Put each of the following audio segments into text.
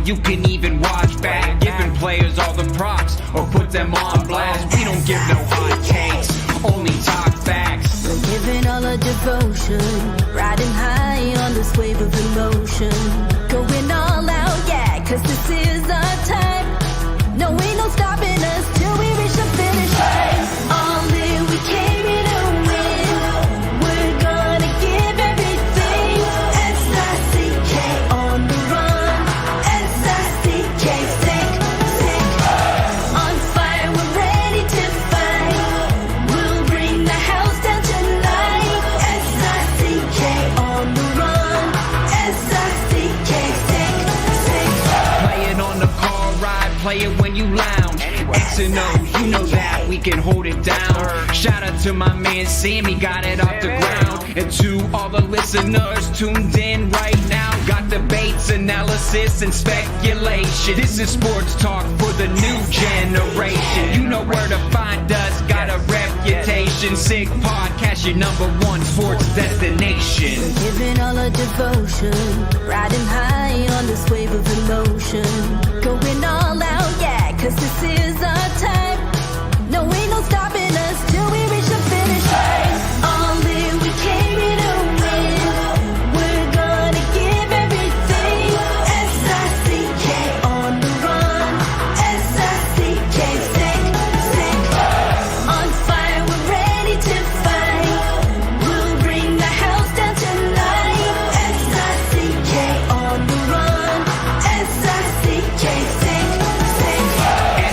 you can even watch back. Giving players all the props or put them on blast. We don't give no hot takes, only talk facts. We're giving all our devotion, riding high on this wave of emotion. Going all out, yeah, cause this is our time. No, ain't no stopping us till we reach the finish line. All in, we came here to win. We're gonna give everything. S-I-C-K on the run. S-I-C-K, sick, sick. On fire, we're ready to fight. We'll bring the house down tonight. S-I-C-K on the run. S-I-C-K, sick, sick. Playing on the car ride, play it when you lounge. X and O's, you know that we can hold it down. Shout out to my man Sammy, got it off the ground. And to all the listeners tuned in right now, got debates, analysis, and speculation. This is sports talk for the new generation. You know where to find us, got a reputation. Sick podcast, your #1 sports destination. Giving all our devotion, riding high on this wave of emotion. Going all out, yeah, cause this is our time. No, ain't no stopping us till we reach the finish line. All in, we came here to win. We're gonna give everything. S-I-C-K on the run. S-I-C-K, sick, sick. On fire, we're ready to fight. We'll bring the house down tonight. S-I-C-K on the run. S-I-C-K, sick, sick.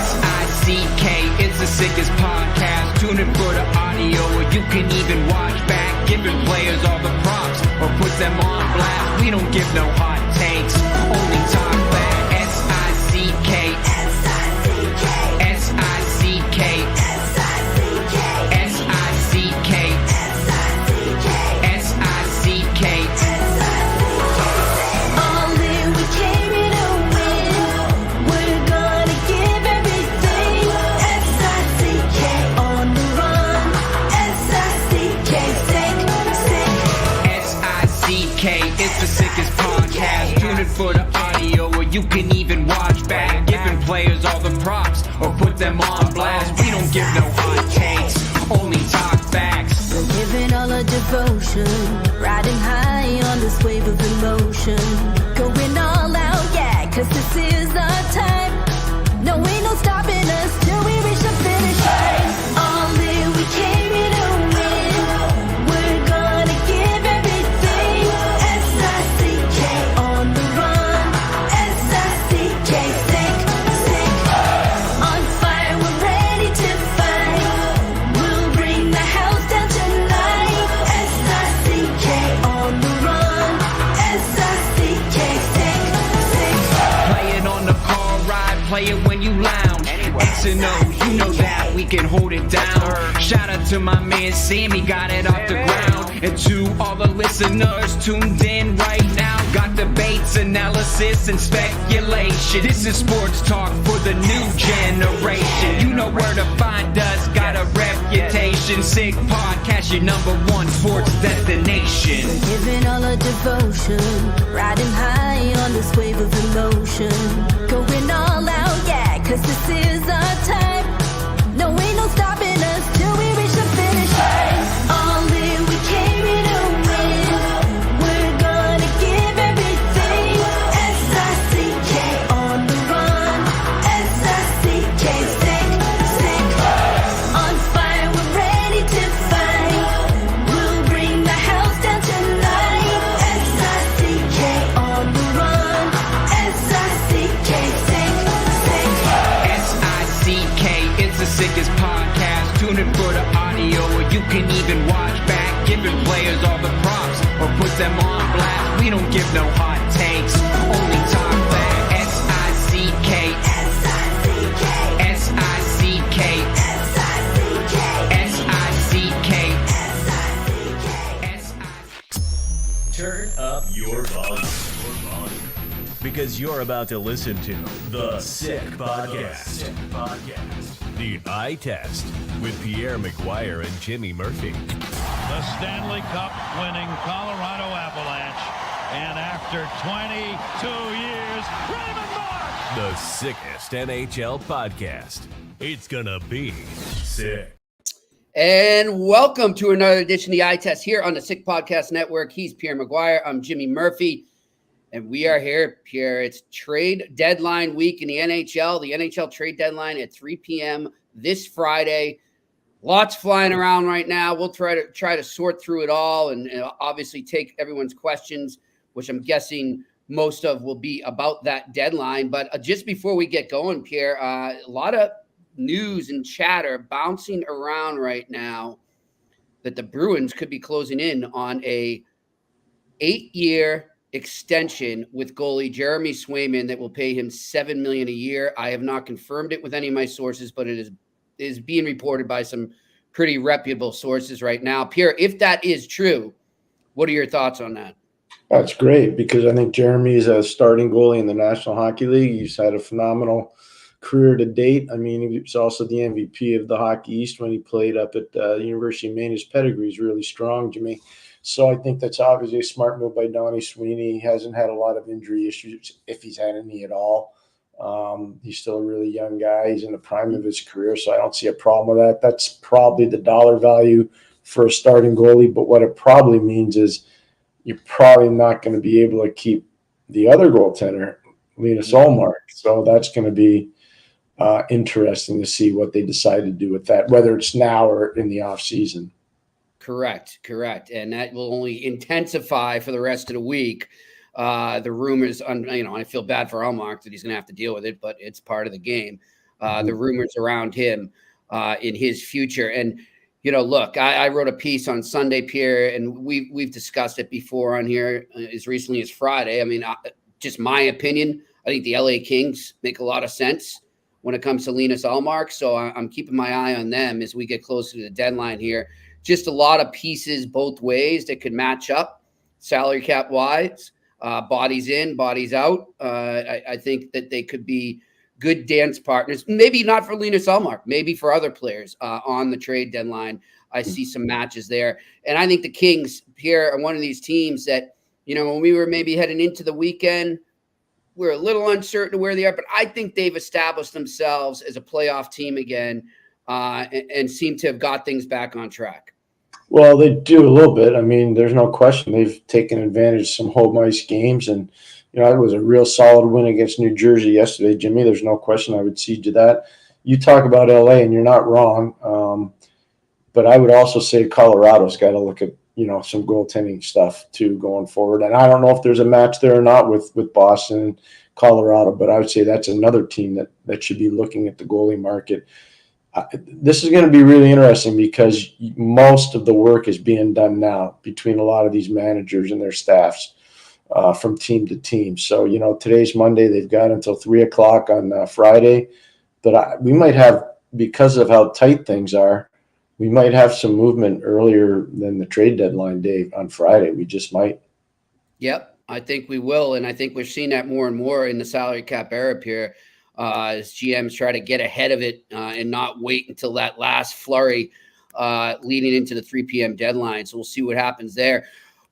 S-I-C-K, it's the sickest podcast. Tune in for the audio, or you can even watch back. Giving players all the props or put them on blast. We don't give no hot takes, only talk back. S-I-C-K, S-I-C-K, S-I-C-K, S-I-C-K, S-I-C-K, S-I-C-K, S-I-C-K. All in, we came here to win. We're gonna give everything. S-I-C-K on the run. S-I-C-K, sick, sick. S-I-C-K, it's the sickest podcast. Tune in for the audio, or you can even watch back. Giving players all the props or put them on blast. We don't give no hot takes, only talk facts. We're giving all our devotion, riding high on this wave of emotion. Going all out, yeah, cause this is our time. No, ain't no stopping us till we reach the finish line. All in, we came here to win. We're gonna give everything. S-I-C-K on the run. S-I-C-K, sick, sick. On fire, we're ready to fight. We'll bring the house down tonight. S-I-C-K on the run. S-I-C-K, sick, sick. Playing on the car ride, play it when you lounge. X and O's, you know that we can hold it down. Shout out to my man Sammy, got it off the ground. And to all the listeners tuned in right now, got debates, analysis, and speculation. This is sports talk for the new generation. You know where to find us, got a reputation. Sick podcast, your #1 sports destination. Giving all our devotion, riding high on this wave of emotion. Going all out, yeah, cause this is our time. No, ain't no stopping us till we reach the finish line. All in, we came here to win. We're gonna give everything. S-I-C-K on the run. S-I-C-K, sick, sick. On fire, we're ready to fight. We'll bring the house down tonight. S-I-C-K on the run. S-I-C-K, sick, sick. S-I-C-K, it's the sickest podcast. Tune in for the audio, or you can even watch back. Giving players all the props or put them on blast. We don't give no hot takes, only talk back. S-I-C-K, S-I-C-K, S-I-C-K, S-I-C-K, S-I-C-K, S-I-C-K. Turn up your volume. Because you're about to listen to The Sick Podcast. The Eye Test with Pierre, McGuire, and Jimmy Murphy. The Stanley Cup winning Colorado Avalanche And after 22 years, Raymond Mark! The sickest NHL podcast. It's gonna be sick. And welcome to another edition of the Eye Test here on the Sick Podcast Network. He's Pierre McGuire. I'm Jimmy Murphy. And we are here, Pierre. It's trade deadline week in the NHL. The NHL trade deadline at 3 p.m. this Friday. Lots flying around right now. We'll try to sort through it all and obviously take everyone's questions, which I'm guessing most of will be about that deadline. But just before we get going, Pierre, a lot of news and chatter bouncing around right now that the Bruins could be closing in on a 8-year extension with goalie Jeremy Swayman that will pay him $7 million a year. I have not confirmed it with any of my sources, but it is being reported by some pretty reputable sources right now. Pierre, if that is true, what are your thoughts on that? That's great because I think Jeremy's a starting goalie in the National Hockey League. He's had a phenomenal career to date. I mean, he was also the MVP of the Hockey East when he played up at the University of Maine. His pedigree is really strong, Jimmy. So I think that's obviously a smart move by Donnie Sweeney. He hasn't had a lot of injury issues, if he's had any at all. He's still a really young guy. He's in the prime of his career, so I don't see a problem with that. That's probably the dollar value for a starting goalie, but what it probably means is you're probably not going to be able to keep the other goaltender, Linus Ullmark. So that's going to be interesting to see what they decide to do with that, whether it's now or in the off season. Correct. And that will only intensify for the rest of the week. The rumors, I feel bad for Ullmark that he's going to have to deal with it, but it's part of the game. The rumors around him in his future. And, look, I wrote a piece on Sunday, Pierre, and we've discussed it before on here as recently as Friday. I mean, just my opinion, I think the LA Kings make a lot of sense when it comes to Linus Ullmark. So I'm keeping my eye on them as we get closer to the deadline here. Just a lot of pieces both ways that could match up salary cap wise, bodies in, bodies out. I think that they could be good dance partners, maybe not for Linus Ullmark, maybe for other players on the trade deadline. I see some matches there. And I think the Kings, Pierre, are one of these teams that, when we were maybe heading into the weekend, we're a little uncertain of where they are, but I think they've established themselves as a playoff team again and seem to have got things back on track. Well, they do a little bit. I mean, there's no question they've taken advantage of some home ice games, and it was a real solid win against New Jersey yesterday, Jimmy. There's no question I would cede to that. You talk about LA, and you're not wrong, but I would also say Colorado's got to look at some goaltending stuff too going forward. And I don't know if there's a match there or not with Boston and Colorado, but I would say that's another team that should be looking at the goalie market. This is going to be really interesting because most of the work is being done now between a lot of these managers and their staffs from team to team. So, today's Monday. They've got until 3:00 on Friday. But we might have, because of how tight things are, we might have some movement earlier than the trade deadline day on Friday. We just might. Yep, I think we will. And I think we're seeing that more and more in the salary cap era here. As GMs try to get ahead of it and not wait until that last flurry leading into the 3 p.m. deadline. So we'll see what happens there.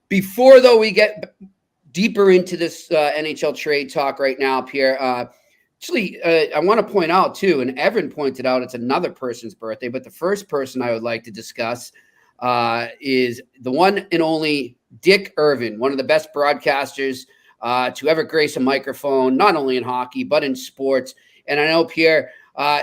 Before, though, we get deeper into this NHL trade talk right now, Pierre, I want to point out, too, and Irvin pointed out it's another person's birthday, but the first person I would like to discuss is the one and only Dick Irvin, one of the best broadcasters to ever grace a microphone, not only in hockey, but in sports. And I know, Pierre,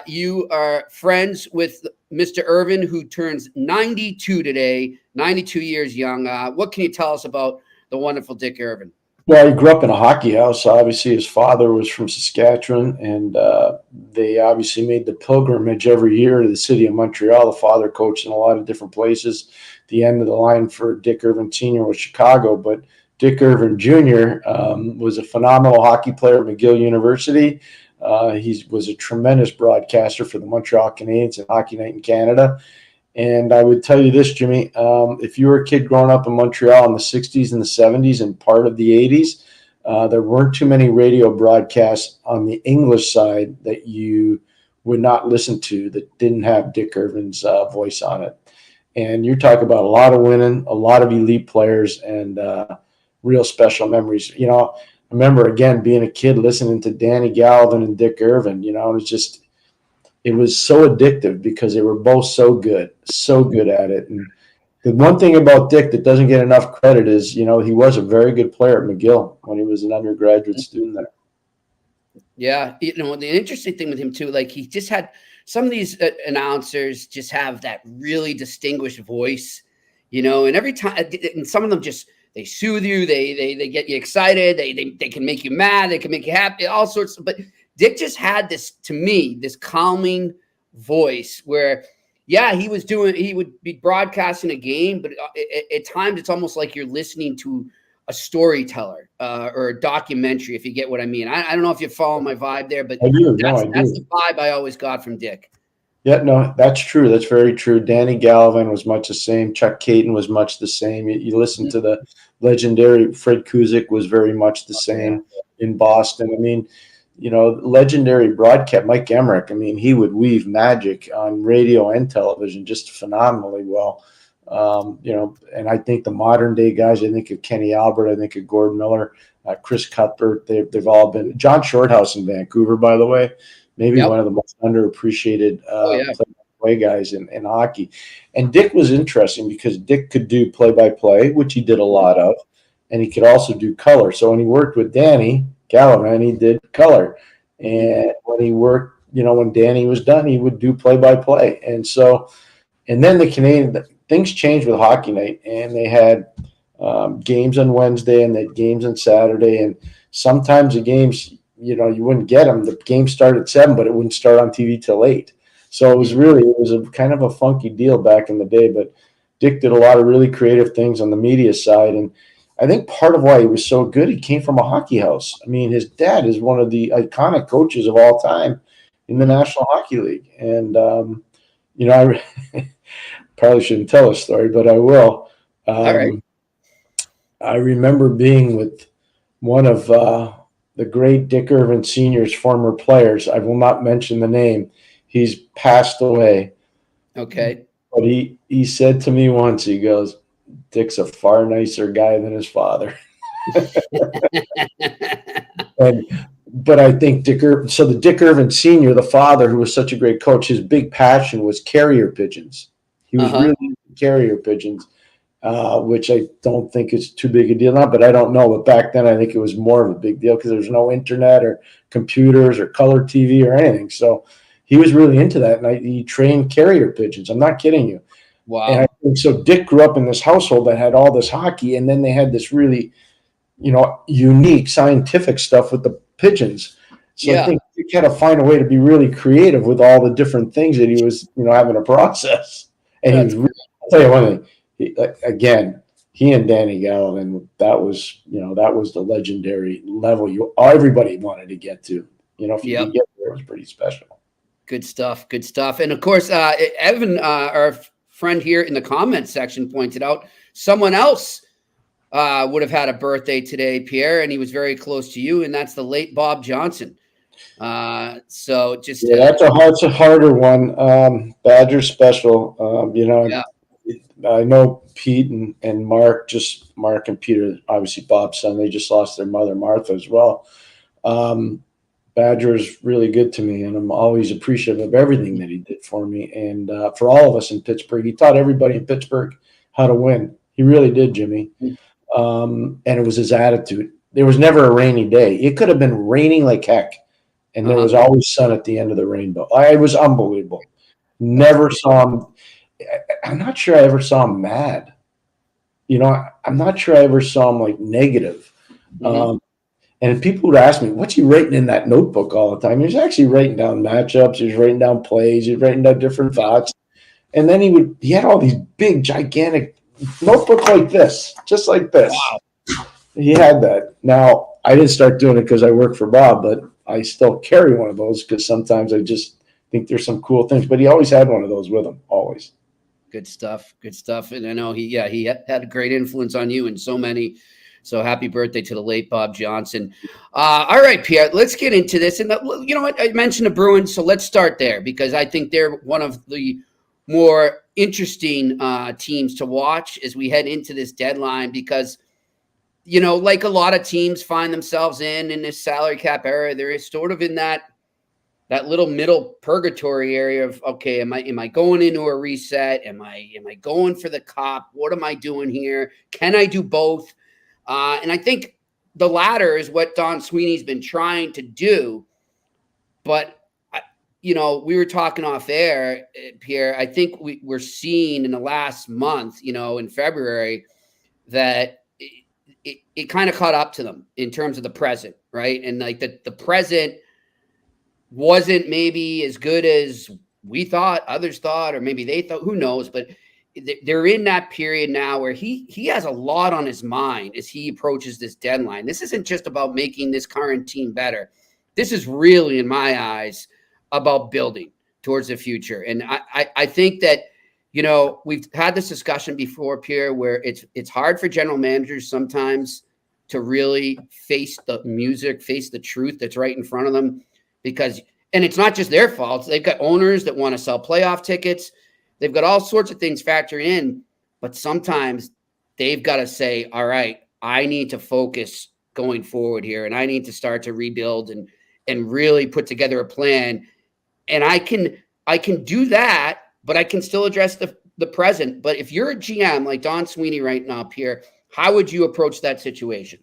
you are friends with Mr. Irvin, who turns 92 today, 92 years young. What can you tell us about the wonderful Dick Irvin? Well, he grew up in a hockey house. Obviously, his father was from Saskatchewan, and they obviously made the pilgrimage every year to the city of Montreal. The father coached in a lot of different places. The end of the line for Dick Irvin Sr. was Chicago, but Dick Irvin Jr. Was a phenomenal hockey player at McGill University. He was a tremendous broadcaster for the Montreal Canadiens and Hockey Night in Canada. And I would tell you this, Jimmy, if you were a kid growing up in Montreal in the 60s and the 70s and part of the 80s, there weren't too many radio broadcasts on the English side that you would not listen to that didn't have Dick Irvin's voice on it. And you're talking about a lot of winning, a lot of elite players, and real special memories. You know, I remember again being a kid listening to Danny Galvin and Dick Irvin. You know, it was so addictive because they were both so good at it. And the one thing about Dick that doesn't get enough credit is, you know, he was a very good player at McGill when he was an undergraduate student there. Yeah, you know, the interesting thing with him too, like he just had some of these announcers just have that really distinguished voice, you know, and every time, and some of them just they soothe you, they get you excited, they can make you mad, they can make you happy, all sorts. But Dick just had this, to me, this calming voice where, yeah, he would be broadcasting a game, but at times it's almost like you're listening to a storyteller or a documentary, if you get what I mean. I don't know if you follow my vibe there, but I do. That's the vibe I always got from Dick. Yeah, no, that's true. That's very true. Danny Galvin was much the same. Chuck Caton was much the same. You listen to the legendary Fred Kuzik was very much the same in Boston. I mean, you know, legendary broadcast, Mike Emmerich, I mean, he would weave magic on radio and television just phenomenally well. You know, and I think the modern day guys, I think of Kenny Albert, I think of Gord Miller, Chris Cuthbert, they've all been. John Shorthouse in Vancouver, by the way, maybe one of the most underappreciated play guys in hockey. And Dick was interesting because Dick could do play-by-play, which he did a lot of, and he could also do color. So when he worked with Danny Gallivan, he did color. And when he worked, you know, when Danny was done, he would do play-by-play. And so, and then the Canadian – things changed with Hockey Night, and they had games on Wednesday and they had games on Saturday. And sometimes the games, you know, you wouldn't get them. The game started at 7, but it wouldn't start on TV till 8. So it was a kind of a funky deal back in the day. But Dick did a lot of really creative things on the media side. And I think part of why he was so good, he came from a hockey house. I mean, his dad is one of the iconic coaches of all time in the National Hockey League. And, you know, I probably shouldn't tell a story, but I will. All right. I remember being with one of the great Dick Irvin Sr.'s former players. I will not mention the name. He's passed away. Okay. But he said to me once, he goes, Dick's a far nicer guy than his father. But I think Dick Irvin Sr., the father, who was such a great coach, his big passion was carrier pigeons. He was really into carrier pigeons, which I don't think is too big a deal now, but I don't know. But back then, I think it was more of a big deal because there was no internet or computers or color TV or anything. So he was really into that, and he trained carrier pigeons. I'm not kidding you. Wow. And I think so Dick grew up in this household that had all this hockey, and then they had this really, you know, unique scientific stuff with the pigeons. So I think Dick had to find a way to be really creative with all the different things that he was, you know, having to process. And he was really, I'll tell you one thing, he and Danny Gallivan, that was the legendary level everybody wanted to get to. You know, if you could get there, it was pretty special. Good stuff. And of course, Evan, our friend here in the comments section, pointed out someone else would have had a birthday today, Pierre, and he was very close to you, and that's the late Bob Johnson. So just that's a harder one. Badger special. You know, I know Pete and Mark and Peter, obviously Bob's son, they just lost their mother, Martha, as well. Badger is really good to me, and I'm always appreciative of everything that he did for me and for all of us in Pittsburgh. He taught everybody in Pittsburgh how to win. He really did, Jimmy. And it was his attitude. There was never a rainy day. It could have been raining like heck, and there was always sun at the end of the rainbow. It was unbelievable. Never saw him. I'm not sure I ever saw him mad. You know, I'm not sure I ever saw him like negative. And people would ask me, what's he writing in that notebook all the time? He's actually writing down matchups. He's writing down plays. He's writing down different thoughts. And then he had all these big, gigantic notebook like this, just like this. Wow. He had that. Now, I didn't start doing it because I work for Bob, but I still carry one of those because sometimes I just think there's some cool things. But he always had one of those with him, always. Good stuff. And I know he had a great influence on you and so many. So happy birthday to the late Bob Johnson. All right, Pierre, let's get into this. And you know what? I mentioned the Bruins, so let's start there because I think they're one of the more interesting teams to watch as we head into this deadline because like a lot of teams find themselves in this salary cap era, there is sort of in that little middle purgatory area of, okay, am I going into a reset? Am I going for the cop? What am I doing here? Can I do both? And I think the latter is what Don Sweeney's been trying to do. But, we were talking off air, Pierre. I think we're seeing in the last month, in February, that it kind of caught up to them in terms of the present, right? And like the present wasn't maybe as good as we thought, others thought, or maybe they thought, who knows? But they're in that period now where he has a lot on his mind as he approaches this deadline. This isn't just about making this current team better. This is really, in my eyes, about building towards the future. And I think that, we've had this discussion before, Pierre, where it's hard for general managers sometimes to really face the music, face the truth that's right in front of them. And it's not just their fault. They've got owners that want to sell playoff tickets. They've got all sorts of things factoring in, but sometimes they've got to say, all right, I need to focus going forward here, and I need to start to rebuild and really put together a plan. And I can do that, but I can still address the present. But if you're a GM like Don Sweeney right now, Pierre, how would you approach that situation?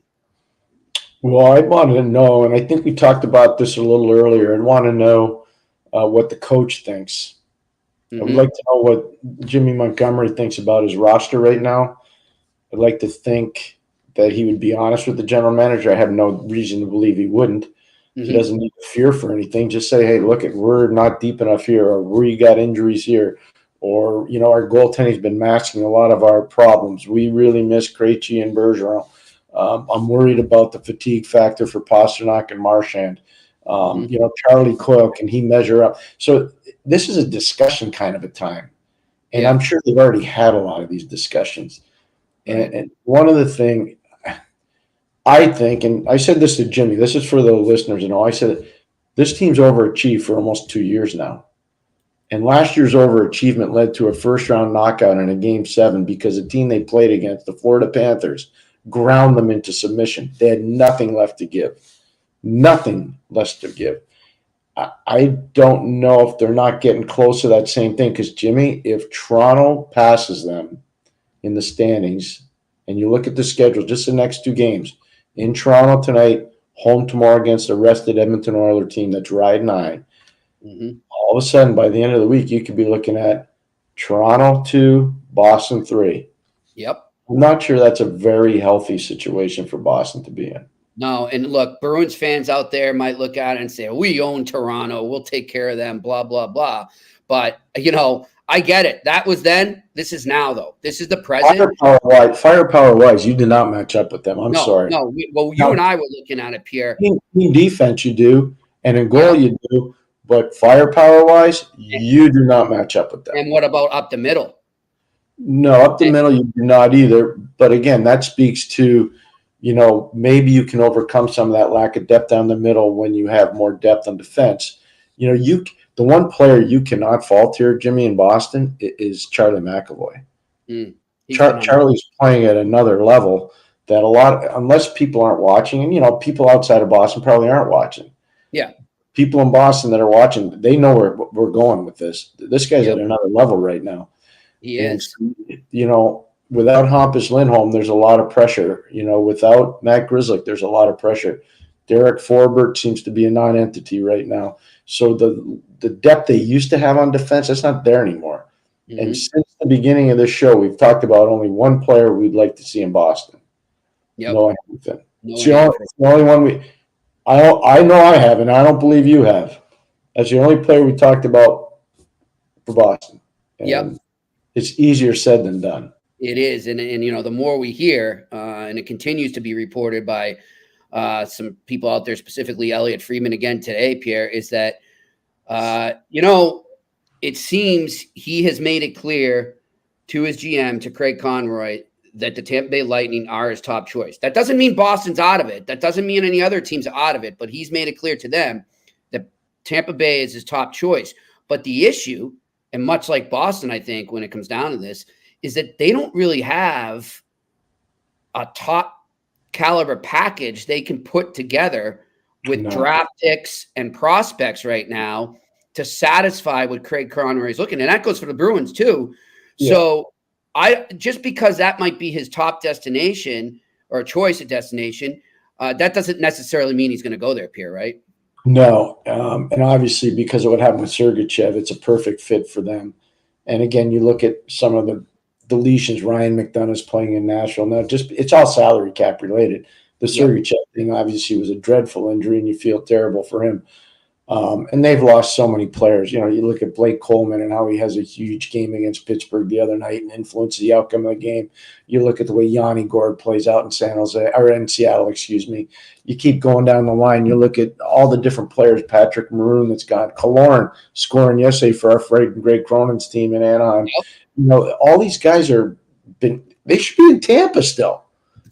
Well, I wanted to know, and I think we talked about this a little earlier, and want to know what the coach thinks. I would like to know what Jimmy Montgomery thinks about his roster right now. I'd like to think that he would be honest with the general manager. I have no reason to believe he wouldn't. He doesn't need to fear for anything. Just say, hey, look, we're not deep enough here, or we got injuries here, or, our goaltending's been masking a lot of our problems. We really miss Krejci and Bergeron. I'm worried about the fatigue factor for Pasternak and Marchand. Charlie Coyle, can he measure up? So this is a discussion kind of a time. And I'm sure they've already had a lot of these discussions. And one of the things I think, and I said this to Jimmy, this is for the listeners, I said, this team's overachieved for almost 2 years now. And last year's overachievement led to a first-round knockout in a Game 7 because the team they played against, the Florida Panthers, ground them into submission. They had nothing left to give. Nothing left to give. I don't know if they're not getting close to that same thing because, Jimmy, if Toronto passes them in the standings, and you look at the schedule, just the next 2 games, in Toronto tonight, home tomorrow against a rested Edmonton Oilers team that's riding high, all of a sudden, by the end of the week, you could be looking at Toronto 2, Boston 3. Yep. I'm not sure that's a very healthy situation for Boston to be in. No, and look, Bruins fans out there might look at it and say, we own Toronto, we'll take care of them, blah, blah, blah. But, I get it. That was then. This is now, though. This is the present. Firepower-wise, you did not match up with them. I'm sorry. No, you and I were looking at it, Pierre. In defense, you do, and in goal, you do. But firepower-wise, you do not match up with them. And what about up the middle? No, up the middle, you do not either. But again, that speaks to, maybe you can overcome some of that lack of depth down the middle when you have more depth on defense. The one player you cannot fault here, Jimmy, in Boston, is Charlie McAvoy. Charlie's playing at another level that unless people aren't watching, and, people outside of Boston probably aren't watching. Yeah. People in Boston that are watching, they know where we're going with this. This guy's at another level right now. He is. Without Hampus Lindholm, there's a lot of pressure. Without Matt Grzelcyk, there's a lot of pressure. Derek Forbort seems to be a non-entity right now. So the depth they used to have on defense, that's not there anymore. And since the beginning of this show, we've talked about only one player we'd like to see in Boston. Noah Hanifin. It's the only one I know I have, and I don't believe you have. That's the only player we talked about for Boston. And it's easier said than done. It is. And the more we hear, and it continues to be reported by some people out there, specifically Elliot Friedman again today, Pierre, is that, it seems he has made it clear to his GM, to Craig Conroy, that the Tampa Bay Lightning are his top choice. That doesn't mean Boston's out of it. That doesn't mean any other teams are out of it, but he's made it clear to them that Tampa Bay is his top choice. But the issue, and much like Boston, I think, when it comes down to this, is that they don't really have a top caliber package they can put together with draft picks and prospects right now to satisfy what Craig Conroy is looking. And that goes for the Bruins too. Yeah. So just because that might be his top destination or choice of destination, that doesn't necessarily mean he's going to go there, Pierre, right? No. And obviously because of what happened with Sergachev, it's a perfect fit for them. And again, you look at some of the deletions. Ryan McDonough's playing in Nashville. Now, it's all salary cap related. The Sergachev thing obviously was a dreadful injury, and you feel terrible for him. And they've lost so many players. You know, you look at Blake Coleman and how he has a huge game against Pittsburgh the other night and influences the outcome of the game. You look at the way Yanni Gord plays out in Seattle, excuse me. You keep going down the line. You look at all the different players. Patrick Maroon that's got Killorn scoring yesterday for our friend Greg Cronin's team in Anaheim. Yep. You know, all these guys they should be in Tampa still.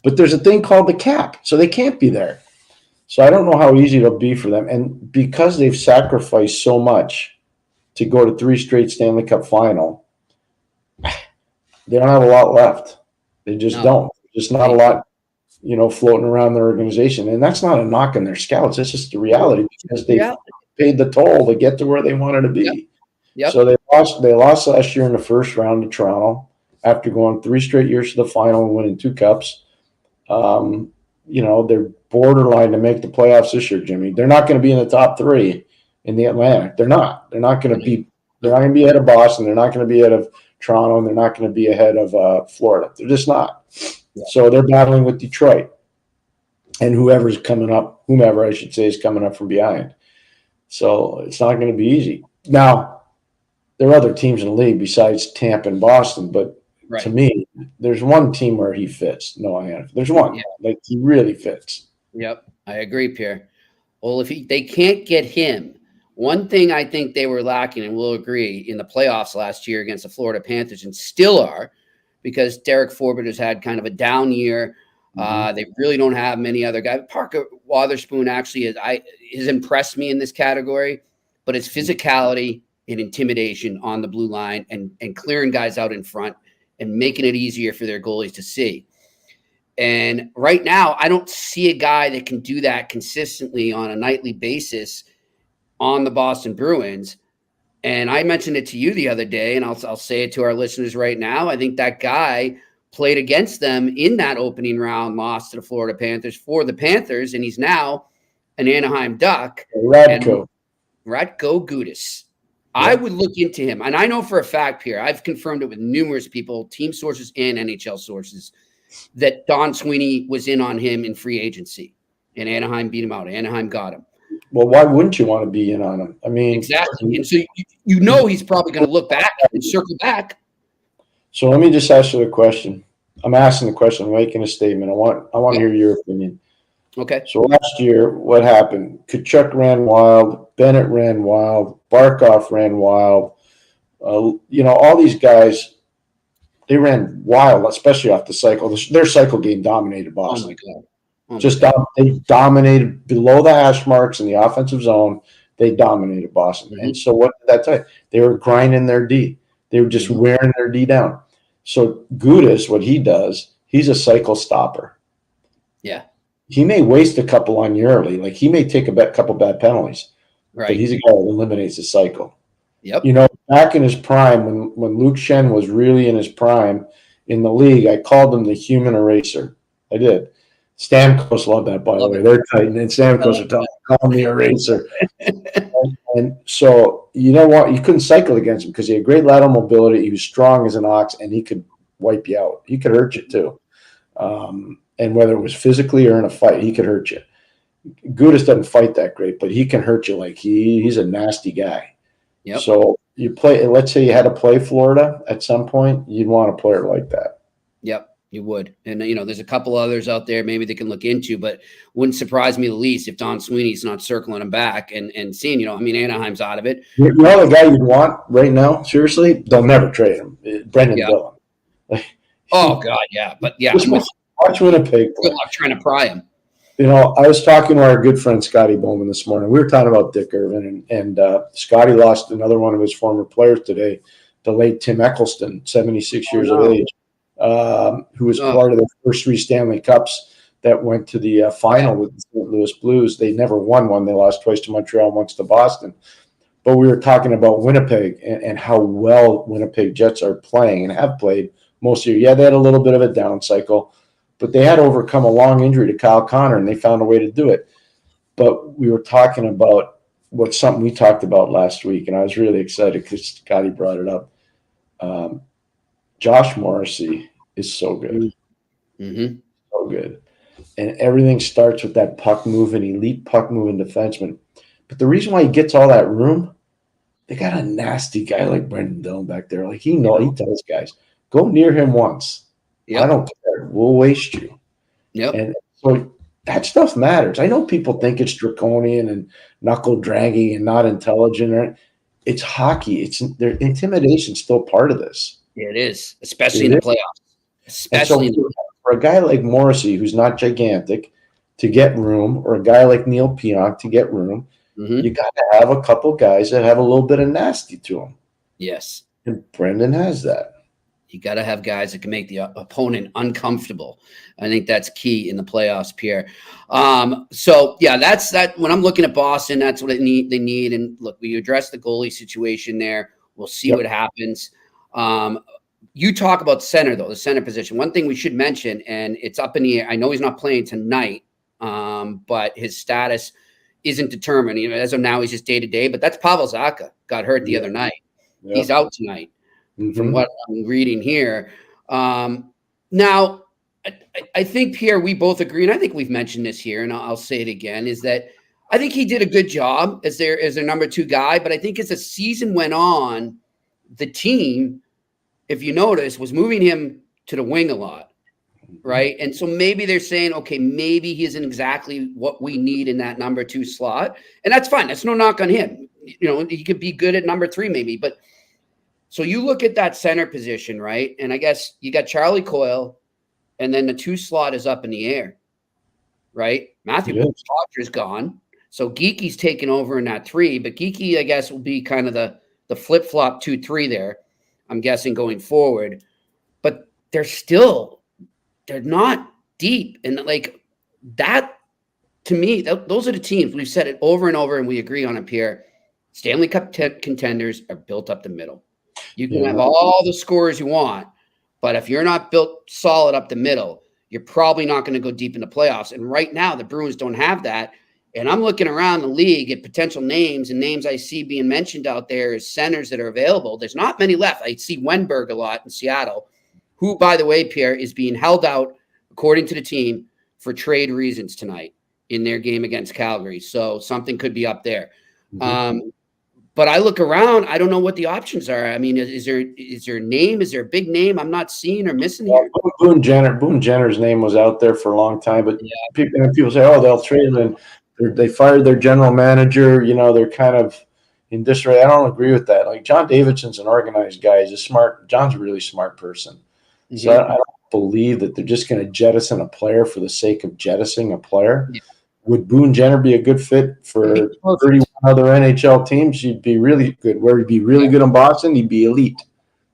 But there's a thing called the cap, so they can't be there. So I don't know how easy it'll be for them. And because they've sacrificed so much to go to 3 straight Stanley Cup final, they don't have a lot left. They just don't. There's just not a lot, you know, floating around their organization. And that's not a knock on their scouts. It's just the reality because they paid the toll to get to where they wanted to be. Yep. So they lost last year in the first round to Toronto after going 3 straight years to the final and winning 2 cups. You know, they're borderline to make the playoffs this year, Jimmy. They're not going to be in the top 3 in the Atlantic. They're not. They're not going to be ahead of Boston. They're not going to be ahead of Toronto, and they're not going to be ahead of Florida. They're just not. Yeah. So they're battling with Detroit and whomever is coming up from behind. So it's not going to be easy. Now, there are other teams in the league besides Tampa and Boston, but to me, there's one team where he fits. There's one. Like he really fits. Yep, I agree, Pierre. Well, if they can't get him, one thing I think they were lacking, and we'll agree, in the playoffs last year against the Florida Panthers, and still are, because Derek Forbort has had kind of a down year. They really don't have many other guys. Parker Wotherspoon actually has impressed me in this category, but it's physicality and intimidation on the blue line and clearing guys out in front and making it easier for their goalies to see. And right now, I don't see a guy that can do that consistently on a nightly basis on the Boston Bruins. And I mentioned it to you the other day, and I'll say it to our listeners right now. I think that guy played against them in that opening round loss to the Florida Panthers for the Panthers, and he's now an Anaheim Duck. Radko Gudas. I would look into him. And I know for a fact, Pierre, I've confirmed it with numerous people, team sources and NHL sources, that Don Sweeney was in on him in free agency. And Anaheim beat him out. Anaheim got him. Well, why wouldn't you want to be in on him? I mean, exactly. And so you know he's probably going to look back and circle back. So let me just ask you a question. I'm asking the question. I'm making a statement. I want to hear your opinion. Okay. So last year, what happened? Kachuk ran wild. Bennett ran wild. Barkov ran wild. You know, all these guys, they ran wild, especially off the cycle. Their cycle game dominated Boston. Oh, my God. They dominated below the hash marks in the offensive zone. They dominated Boston. And so what did that tell you? They were grinding their D. They were just wearing their D down. So Gudas, what he does, he's a cycle stopper. Yeah. He may waste a couple on you early. Like he may take a couple bad penalties. Right. But he's a guy that eliminates the cycle. Yep. You know, back in his prime, when Luke Schenn was really in his prime in the league, I called him the human eraser. I did. Stamkos loved that, by the way. They're tight, and Stamkos are talking, call him the eraser. and so, you know what? You couldn't cycle against him because he had great lateral mobility. He was strong as an ox, and he could wipe you out. He could hurt you, too. And whether it was physically or in a fight, he could hurt you. Gudas doesn't fight that great, but he can hurt you. Like he's a nasty guy. Yep. So you play. Let's say you had to play Florida at some point. You'd want a player like that. Yep, you would. And you know, there's a couple others out there maybe they can look into, but wouldn't surprise me the least if Don Sweeney's not circling him back and seeing. You know, I mean, Anaheim's out of it. You know the guy you'd want right now. Seriously, they'll never trade him. Brendan Dillon. Oh God, yeah, but yeah. Watch Winnipeg. Good luck trying to pry him. You know, I was talking to our good friend Scotty Bowman this morning. We were talking about Dick Irvin, and Scotty lost another one of his former players today, the late Tim Eccleston, 76 years of age, who was part of the first 3 Stanley Cups that went to the final with the St. Louis Blues. They never won one. They lost twice to Montreal, once to Boston. But we were talking about Winnipeg and how well Winnipeg Jets are playing and have played most year. Yeah, they had a little bit of a down cycle, but they had overcome a long injury to Kyle Connor, and they found a way to do it. But we were talking about what's something we talked about last week, and I was really excited because Scotty brought it up. Josh Morrissey is so good. Mm-hmm. So good. And everything starts with that puck moving, elite puck moving defenseman. But the reason why he gets all that room, they got a nasty guy like Brendan Dillon back there. Like he tells guys, go near him once. Yep. I don't care. We'll waste you. Yep. And so that stuff matters. I know people think it's draconian and knuckle dragging and not intelligent. It's hockey. Their intimidation's still part of this. Yeah, it is, especially in the playoffs. Especially for a guy like Morrissey, who's not gigantic, to get room, or a guy like Neil Pionk to get room, you got to have a couple guys that have a little bit of nasty to them. Yes. And Brendan has that. You got to have guys that can make the opponent uncomfortable. I think that's key in the playoffs, Pierre. So, yeah, that's that. When I'm looking at Boston, that's what they need. And, look, we addressed the goalie situation there. We'll see what happens. You talk about center, though, the center position. One thing we should mention, and it's up in the air. I know he's not playing tonight, but his status isn't determined. You know, as of now, he's just day-to-day. But that's Pavel Zacha. Got hurt the other night. Yeah. He's out tonight. From what I'm reading here. Now, I think, Pierre, we both agree, and I think we've mentioned this here, and I'll say it again, is that I think he did a good job as their number 2 guy, but I think as the season went on, the team, if you notice, was moving him to the wing a lot, right? And so maybe they're saying, okay, maybe he isn't exactly what we need in that number 2 slot, and that's fine. That's no knock on him. You know, he could be good at number 3 maybe, but so you look at that center position, right? And I guess you got Charlie Coyle, and then the 2 slot is up in the air, right? Matthew Poitras gone. So Geeky's taking over in that 3, but Geeky, I guess, will be kind of the flip-flop 2-3 there, I'm guessing, going forward. But they're not deep. And, like, that, to me, those are the teams. We've said it over and over, and we agree on it, Pierre. Stanley Cup contenders are built up the middle. You can have all the scores you want, but if you're not built solid up the middle, you're probably not going to go deep in the playoffs. And right now, the Bruins don't have that. And I'm looking around the league at potential names, and names I see being mentioned out there as centers that are available. There's not many left. I see Wenberg a lot in Seattle, who, by the way, Pierre, is being held out, according to the team, for trade reasons tonight in their game against Calgary. So something could be up there. But I look around, I don't know what the options are. I mean, is there a name? Is there a big name I'm not seeing or missing here? Boone Jenner's name was out there for a long time, but people say, oh, they'll trade him. And they fired their general manager. You know, they're kind of in disarray. I don't agree with that. Like, John Davidson's an organized guy. John's a really smart person. So I don't believe that they're just going to jettison a player for the sake of jettisoning a player. Yeah. Would Boone Jenner be a good fit for 31 other NHL teams? He'd be really good. Where he'd be really good in Boston, he'd be elite.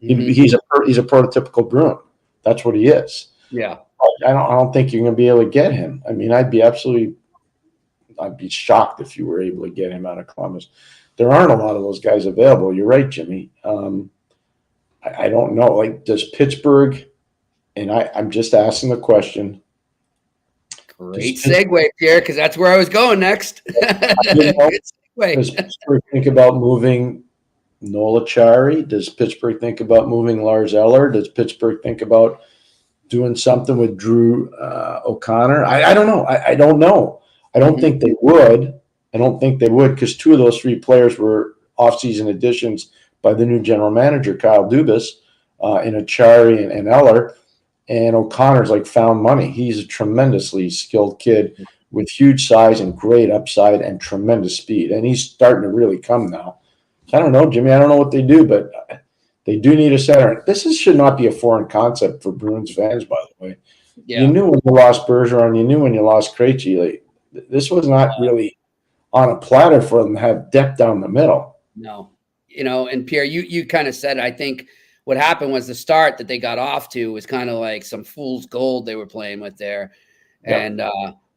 He's a prototypical Bruin. That's what he is. Yeah. I don't think you're going to be able to get him. I mean, I'd be shocked if you were able to get him out of Columbus. There aren't a lot of those guys available. You're right, Jimmy. I don't know. Like, does Pittsburgh? And I'm just asking the question. Great segue, Pierre, because that's where I was going next. Good segue. Does Pittsburgh think about moving Nola Chari? Does Pittsburgh think about moving Lars Eller? Does Pittsburgh think about doing something with Drew O'Connor? I don't know. I don't know. I don't think they would. I don't think they would, because 2 of those 3 players were offseason additions by the new general manager, Kyle Dubas, in Achari and Eller. And O'Connor's like found money. He's a tremendously skilled kid with huge size and great upside and tremendous speed. And he's starting to really come now. I don't know, Jimmy. I don't know what they do, but they do need a center. Should not be a foreign concept for Bruins fans, by the way. Yeah. You knew when you lost Bergeron. You knew when you lost Krejci. Like, this was not really on a platter for them to have depth down the middle. No. You know, and Pierre, you kind of said, I think, what happened was the start that they got off to was kind of like some fool's gold they were playing with there. And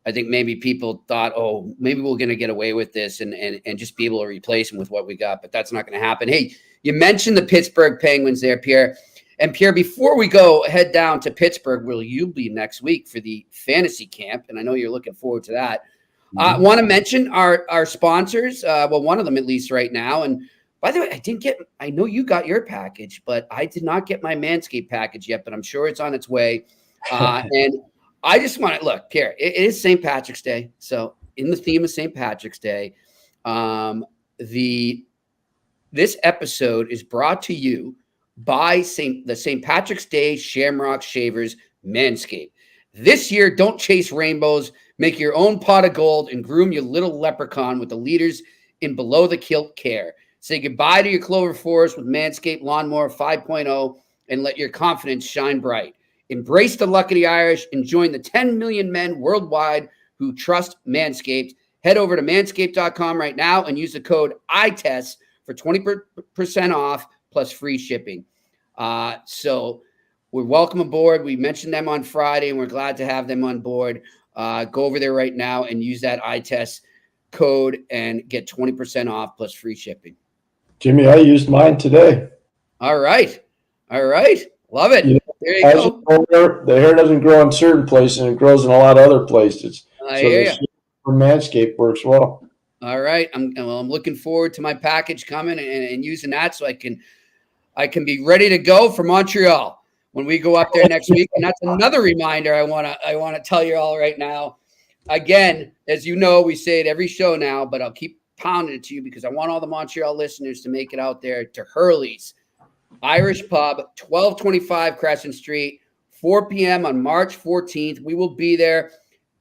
I think maybe people thought, oh, maybe we're going to get away with this and just be able to replace him with what we got. But that's not going to happen. Hey, you mentioned the Pittsburgh Penguins there, Pierre. And Pierre, before we go head down to Pittsburgh, where you'll be next week for the fantasy camp, and I know you're looking forward to that. I want to mention our sponsors. Well, one of them at least right now. And by the way, I know you got your package, but I did not get my Manscaped package yet, but I'm sure it's on its way. And I just want to look, Pierre, it is St. Patrick's Day. So in the theme of St. Patrick's Day, this episode is brought to you by the St. Patrick's Day Shamrock Shavers Manscaped. This year, don't chase rainbows. Make your own pot of gold and groom your little leprechaun with the leaders in below-the-kilt care. Say goodbye to your Clover Forest with Manscaped Lawnmower 5.0 and let your confidence shine bright. Embrace the luck of the Irish and join the 10 million men worldwide who trust Manscaped. Head over to manscaped.com right now and use the code ITEST for 20% off plus free shipping. So we're welcome aboard. We mentioned them on Friday, and we're glad to have them on board. Go over there right now and use that ITEST code and get 20% off plus free shipping. Jimmy, I used mine today. All right. Love it. Yeah. There you go. The hair doesn't grow in certain places, and it grows in a lot of other places. I hear ya. For Manscaped works well. All right. I'm looking forward to my package coming and using that so I can be ready to go for Montreal when we go up there next week. And that's another reminder I want to tell you all right now. Again, as you know, we say it every show now, but I'll keep pounding it to you because I want all the Montreal listeners to make it out there to Hurley's Irish Pub, 1225 Crescent Street, 4 p.m. on March 14th. We will be there.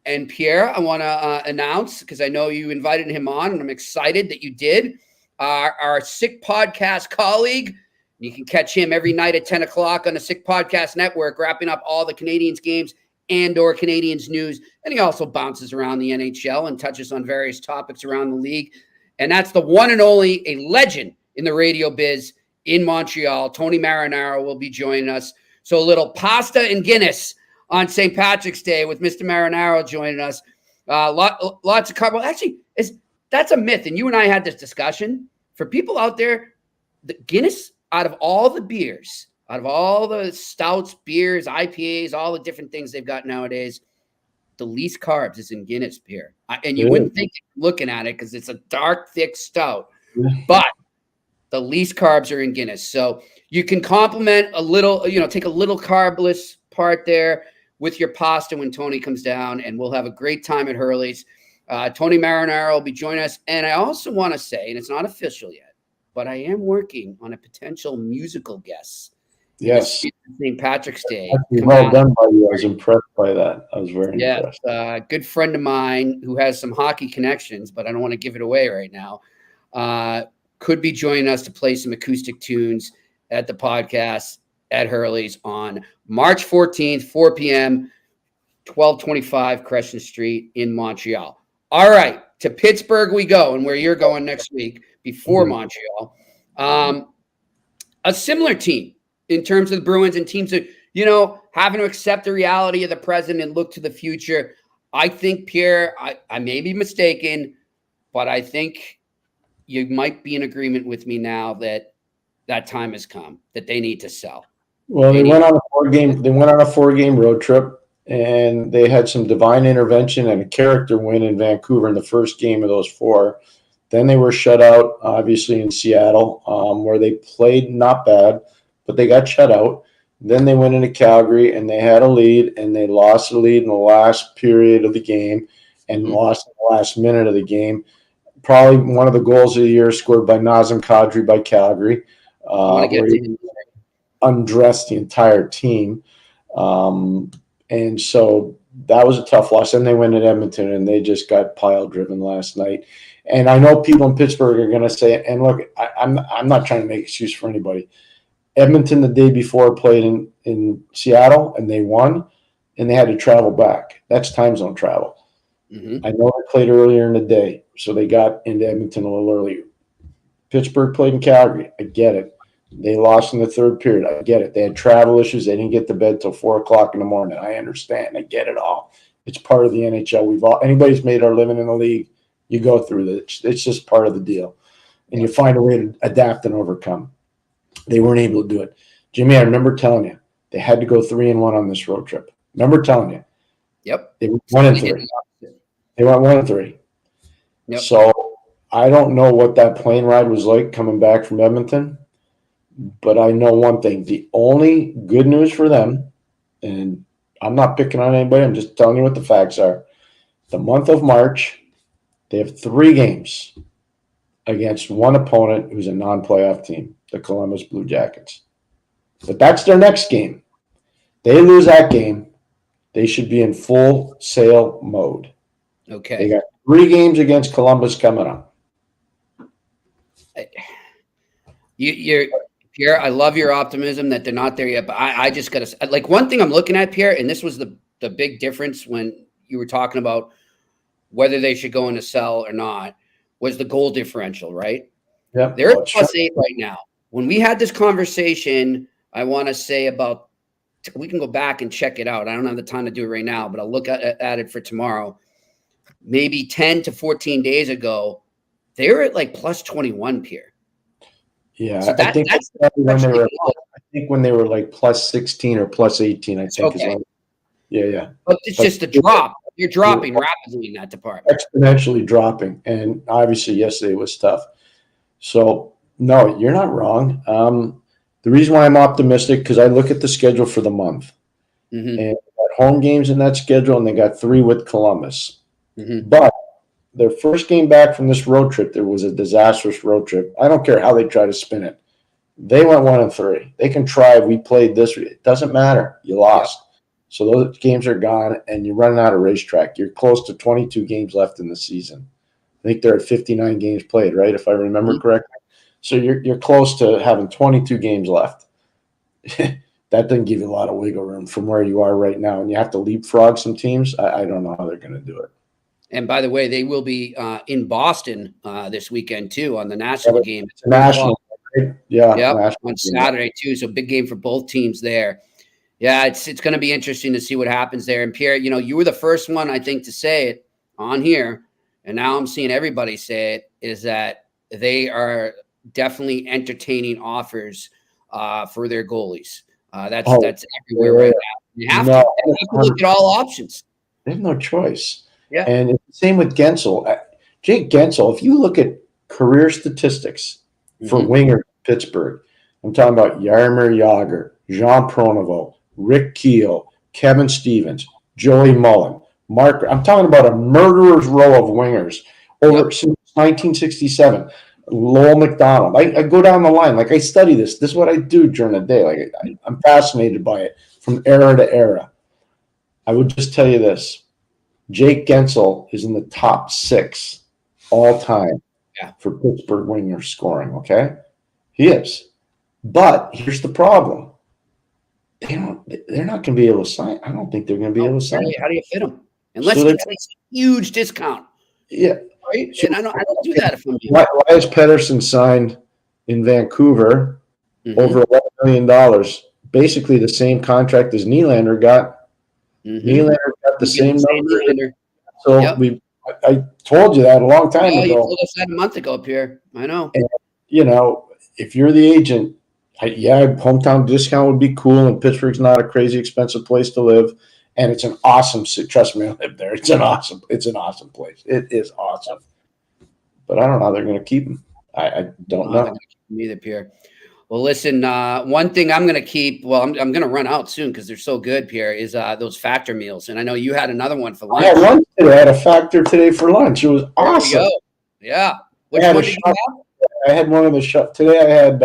And Pierre, I want to announce, because I know you invited him on, and I'm excited that you did, our Sick Podcast colleague. You can catch him every night at 10 o'clock on the Sick Podcast Network, wrapping up all the Canadians games and or Canadians news. And he also bounces around the NHL and touches on various topics around the league. And that's the one and only, a legend in the radio biz in Montreal. Tony Marinaro will be joining us. So a little pasta and Guinness on St. Patrick's Day with Mr. Marinaro joining us. Lots of carbo. Actually, that's a myth. And you and I had this discussion. For people out there, the Guinness, out of all the beers, out of all the stouts, beers, IPAs, all the different things they've got nowadays, the least carbs is in Guinness beer. And you wouldn't think looking at it because it's a dark, thick stout. But the least carbs are in Guinness. So you can complement a little, take a little carbless part there with your pasta when Tony comes down, and we'll have a great time at Hurley's. Tony Marinaro will be joining us. And I also want to say, and it's not official yet, but I am working on a potential musical guest. Yes. St. Patrick's Day. Well done by you. I was impressed by that. I was very impressed. A good friend of mine who has some hockey connections, but I don't want to give it away right now, could be joining us to play some acoustic tunes at the podcast at Hurley's on March 14th, 4 p.m., 1225 Crescent Street in Montreal. All right, to Pittsburgh we go, and where you're going next week before Montreal. A similar team in terms of the Bruins and teams that, having to accept the reality of the present and look to the future. I think, Pierre, I may be mistaken, but I think you might be in agreement with me now that time has come, that they need to sell. Well, they went on a 4-game road trip, and they had some divine intervention and a character win in Vancouver in the first game of those 4. Then they were shut out, obviously, in Seattle, where they played not bad, but they got shut out. Then they went into Calgary, and they had a lead, and they lost the lead in the last period of the game and lost in the last minute of the game. Probably one of the goals of the year scored by Nazem Kadri by Calgary. Where he undressed the entire team. And so that was a tough loss. Then they went at Edmonton, and they just got pile-driven last night. And I know people in Pittsburgh are going to say, and look, I'm not trying to make excuse for anybody. Edmonton the day before played in Seattle, and they won, and they had to travel back. That's time zone travel. I know they played earlier in the day, so they got into Edmonton a little earlier. Pittsburgh played in Calgary. I get it. They lost in the third period. I get it. They had travel issues. They didn't get to bed till 4 o'clock in the morning. I understand. I get it all. It's part of the NHL. Anybody's made our living in the league, you go through this. It's just part of the deal. And you find a way to adapt and overcome. They weren't able to do it. Jimmy, I remember telling you, they had to go 3-1 on this road trip. Remember telling you. Yep. They went 1-3. They went 1-3. Yep. So I don't know what that plane ride was like coming back from Edmonton, but I know one thing. The only good news for them, and I'm not picking on anybody, I'm just telling you what the facts are. The month of March, they have 3 games against one opponent who's a non-playoff team, the Columbus Blue Jackets. But that's their next game. They lose that game, they should be in full sail mode. Okay. They got 3 games against Columbus coming up. You're Pierre, I love your optimism that they're not there yet, but I just got to, like, one thing I'm looking at, Pierre, and this was the big difference when you were talking about whether they should go into sell or not, was the goal differential, right? Yeah, They're at +8 right now. When we had this conversation, I want to say about, we can go back and check it out. I don't have the time to do it right now, but I'll look at it for tomorrow. Maybe 10 to 14 days ago, they were at like +21, Pierre. Yeah, so I think when they were like +16 or +18, I think. Okay. Yeah. But it's just a drop. You're dropping rapidly in that department. Exponentially dropping. And obviously yesterday was tough. So, no, you're not wrong. The reason why I'm optimistic, because I look at the schedule for the month. Mm-hmm. And they got home games in that schedule, and they got 3 with Columbus. Mm-hmm. But their first game back from this road trip, there was a disastrous road trip. I don't care how they try to spin it. They went 1-3. They can try. We played this. It doesn't matter. You lost. Yeah. So those games are gone, and you're running out of racetrack. You're close to 22 games left in the season. I think they're at 59 games played, right, if I remember correctly. So you're close to having 22 games left. That doesn't give you a lot of wiggle room from where you are right now, and you have to leapfrog some teams. I don't know how they're going to do it. And by the way, they will be in Boston this weekend too on the national game. It's national, right? Yeah, yep, on Saturday too. So big game for both teams there. Yeah, it's going to be interesting to see what happens there. And Pierre, you were the first one, I think, to say it on here, and now I'm seeing everybody say it, is that they are definitely entertaining offers for their goalies. That's everywhere right now. You have to look at all options. They have no choice. Yeah. And it's the same with Gensel. Jake Gensel, if you look at career statistics for winger in Pittsburgh, I'm talking about Jaromir Jagr, Jean Pronovost, Rick Keogh, Kevin Stevens, Joey Mullen, Mark. I'm talking about a murderer's row of wingers since 1967. Lowell McDonald. I go down the line. Like, I study this. This is what I do during the day. Like, I'm fascinated by it from era to era. I would just tell you this. Jake Gensel is in the top 6 all time for Pittsburgh winger scoring, okay? He is. But here's the problem. They're not going to be able to sign. I don't think they're going to be able to sign. How do you fit them? Unless you take a huge discount. Yeah. Right? And I don't do that if I'm you. Elias Pettersson signed in Vancouver over $11 million. Basically the same contract as Nylander got. Nylander got the same number. So I told you that a long time ago. You told us that a month ago, Pierre. I know. And, if you're the agent, hometown discount would be cool, and Pittsburgh's not a crazy expensive place to live. And it's an awesome city. Trust me, I live there. It's an awesome place. It is awesome. But I don't know how they're going to keep him. I don't know. Neither, Pierre. Well, listen, one thing I'm going to keep, I'm going to run out soon because they're so good, Pierre, is those Factor meals. And I know you had another one for lunch. I had lunch today. I had a Factor today for lunch. It was awesome. There you go. Yeah. Which one did you have? I had one of the shop. Today I had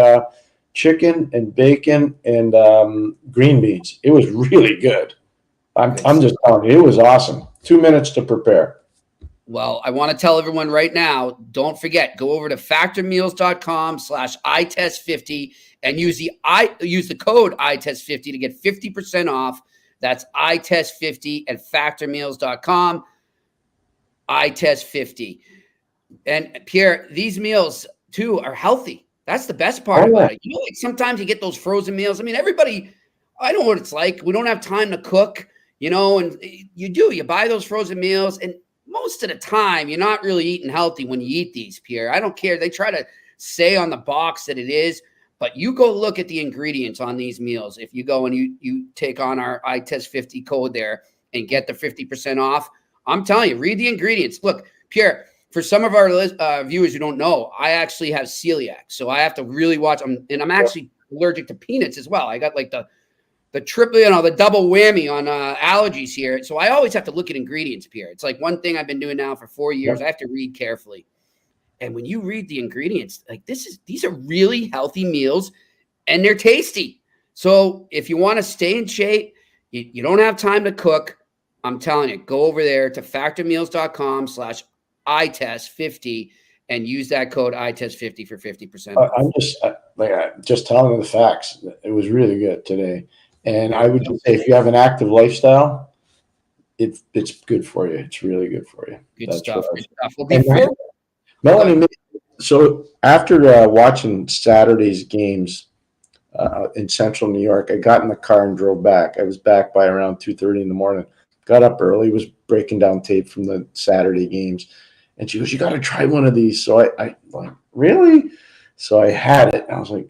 chicken and bacon and green beans. It was really good. I'm just telling you, it was awesome. 2 minutes to prepare. Well, I want to tell everyone right now, don't forget, go over to factormeals.com/itest50 and use the code itest50 to get 50% off. That's itest50 at factormeals.com. itest50. And Pierre, these meals too are healthy. That's the best part about it. Sometimes you get those frozen meals. I mean, everybody, I know what it's like. We don't have time to cook. and you buy those frozen meals, and most of the time you're not really eating healthy when you eat these, Pierre. I don't care. They try to say on the box that it is, but you go look at the ingredients on these meals. If you go and you take on our iTest50 code there and get the 50% off, I'm telling you, read the ingredients. Look, Pierre, for some of our viewers who don't know, I actually have celiac, so I have to really watch. I'm actually allergic to peanuts as well. I got like the triple, the double whammy on allergies here. So I always have to look at ingredients, Pierre. It's like one thing I've been doing now for 4 years. I have to read carefully. And when you read the ingredients, like these are really healthy meals and they're tasty. So if you want to stay in shape, you don't have time to cook, I'm telling you, go over there to factormeals.com/iTest50 and use that code iTest50 for 50% off. I'm just telling you the facts. It was really good today. And I would just say, if you have an active lifestyle, it's good for you. It's really good for you. Good stuff. Well, Melanie, so after watching Saturday's games in Central New York, I got in the car and drove back. I was back by around 2:30 in the morning. Got up early, was breaking down tape from the Saturday games. And she goes, "You got to try one of these." So I like, really? So I had it. And I was like,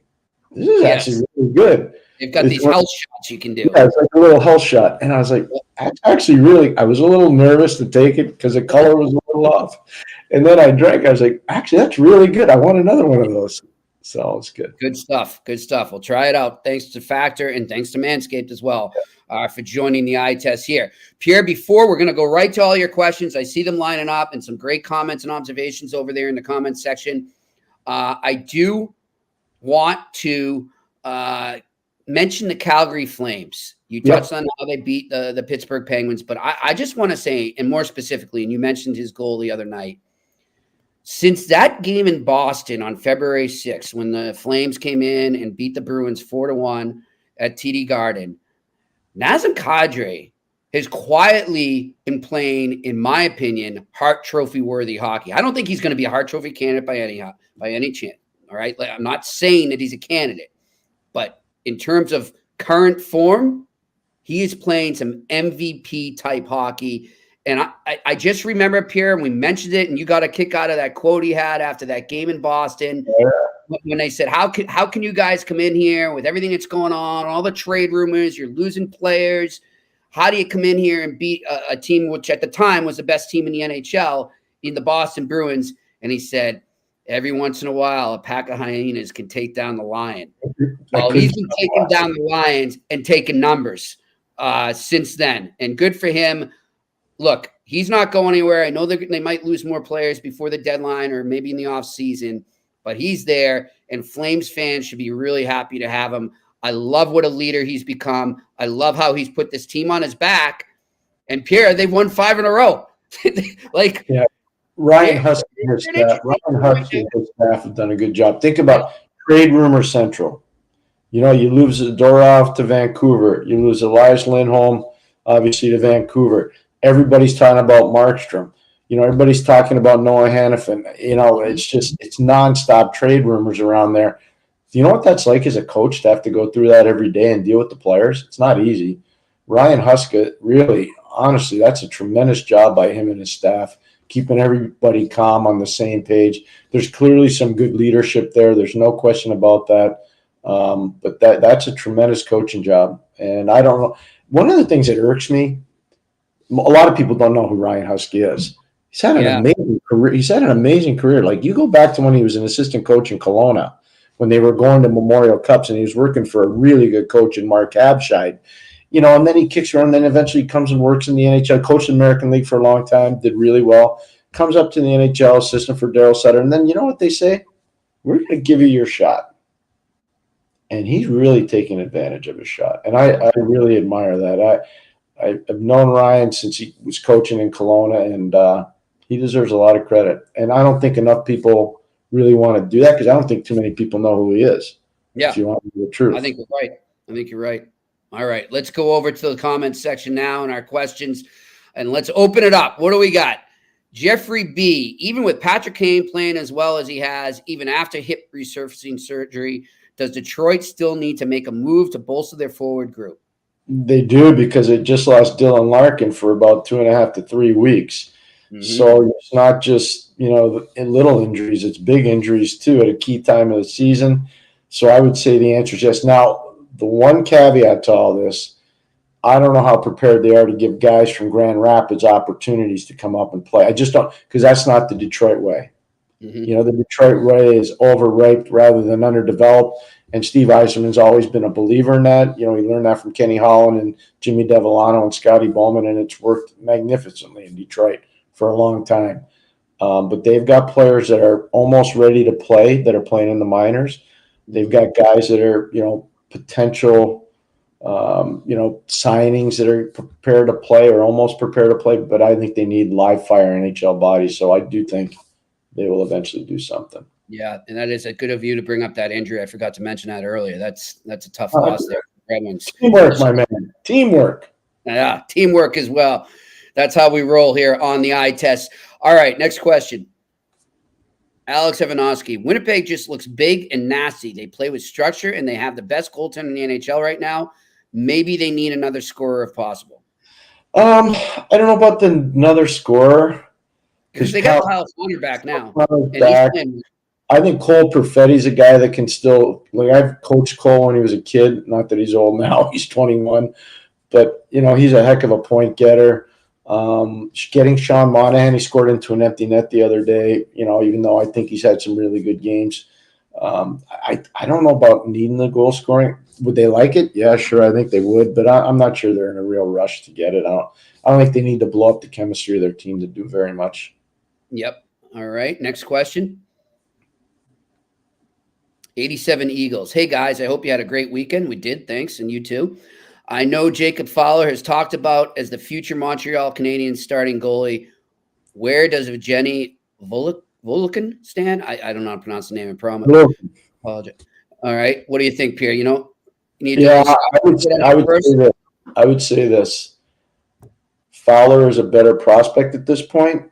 this is actually really good. They've got these health shots you can do. Yeah, it's like a little health shot. And I was like, I was a little nervous to take it because the color was a little off. And then I drank. I was like, actually, that's really good. I want another one of those. So it's good. Good stuff. Good stuff. We'll try it out. Thanks to Factor and thanks to Manscaped as well for joining the eye test here. Pierre, before we're going to go right to all your questions. I see them lining up and some great comments and observations over there in the comments section. I do want to mention the Calgary Flames. You touched on how they beat the Pittsburgh Penguins, but I just want to say, and more specifically, and you mentioned his goal the other night, since that game in Boston on February 6th, when the Flames came in and beat the Bruins 4-1 at TD Garden, Nazem Kadri has quietly been playing, in my opinion, Hart Trophy worthy hockey. I don't think he's going to be a Hart Trophy candidate by any chance. All right, I'm not saying that he's a candidate, but in terms of current form, he is playing some MVP type hockey. And I just remember, Pierre, and we mentioned it, and you got a kick out of that quote he had after that game in Boston when they said, how can you guys come in here with everything that's going on, all the trade rumors, you're losing players. How do you come in here and beat a team which at the time was the best team in the NHL, in the Boston Bruins? And he said, every once in a while, a pack of hyenas can take down the lion. Well, he's been taking down the Lions and taking numbers since then. And good for him. Look, he's not going anywhere. I know they might lose more players before the deadline or maybe in the offseason, but he's there, and Flames fans should be really happy to have him. I love what a leader he's become. I love how he's put this team on his back. And Pierre, they've won 5 in a row. Ryan Husky and his staff have done a good job. Think about trade rumor central. You lose Zadorov to Vancouver. You lose Elias Lindholm, obviously, to Vancouver. Everybody's talking about Markstrom. Everybody's talking about Noah Hannafin. It's nonstop trade rumors around there. You know what that's like as a coach to have to go through that every day and deal with the players? It's not easy. Ryan Huska, really, honestly, that's a tremendous job by him and his staff, keeping everybody calm on the same page. There's clearly some good leadership there. There's no question about that. But that's a tremendous coaching job. And I don't know. One of the things that irks me, a lot of people don't know who Ryan Husky is. He's had an amazing career. He's had an amazing career. Like, you go back to when he was an assistant coach in Kelowna, when they were going to Memorial Cups, and he was working for a really good coach in Mark Abscheid. And then he kicks around, and then eventually comes and works in the NHL, coached in the American League for a long time, did really well, comes up to the NHL, assistant for Daryl Sutter, and then you know what they say? We're going to give you your shot. And he's really taking advantage of his shot. And I really admire that. I've known Ryan since he was coaching in Kelowna, and he deserves a lot of credit. And I don't think enough people really want to do that, because I don't think too many people know who he is. Yeah. If you want the truth. I think you're right. All right, let's go over to the comments section now and our questions, and let's open it up. What do we got? Jeffrey B. Even with Patrick Kane playing as well as he has, even after hip resurfacing surgery, does Detroit still need to make a move to bolster their forward group? They do, because they just lost Dylan Larkin for about 2.5 to 3 weeks. Mhm. So it's not just, little injuries, it's big injuries too at a key time of the season. So I would say the answer is yes. Now, the one caveat to all this, I don't know how prepared they are to give guys from Grand Rapids opportunities to come up and play. I just don't, because that's not the Detroit way. Mhm. The Detroit way is overrated rather than underdeveloped. And Steve Yzerman's always been a believer in that. He learned that from Kenny Holland and Jimmy Devellano and Scotty Bowman, and it's worked magnificently in Detroit for a long time. But they've got players that are almost ready to play that are playing in the minors. They've got guys that are, potential, signings that are prepared to play or almost prepared to play. But I think they need live fire NHL bodies. So I do think they will eventually do something. Yeah, and that is a good of you to bring up that injury. I forgot to mention that earlier. That's a tough loss there. Teamwork, my man. Teamwork. Yeah, teamwork as well. That's how we roll here on the eye test. All right, next question. Alex Evanovsky. Winnipeg just looks big and nasty. They play with structure, and they have the best goaltender in the NHL right now. Maybe they need another scorer if possible. I don't know about another scorer. Because they got Kyle Connor back now. Back. I think Cole Perfetti's a guy that can still – I've coached Cole when he was a kid. Not that he's old now. He's 21. But, he's a heck of a point getter. Getting Sean Monahan, he scored into an empty net the other day, even though I think he's had some really good games. I don't know about needing the goal scoring. Would they like it? Yeah, sure. I think they would. But I'm not sure they're in a real rush to get it. I don't think they need to blow up the chemistry of their team to do very much. Yep. All right. Next question. 87 Eagles. Hey, guys, I hope you had a great weekend. We did. Thanks. And you too. I know Jacob Fowler has talked about as the future Montreal Canadiens starting goalie. Where does Evgeny Volokhin stand? I don't know how to pronounce the name. I promise. Apologize. All right. What do you think, Pierre? I would say this. Fowler is a better prospect at this point.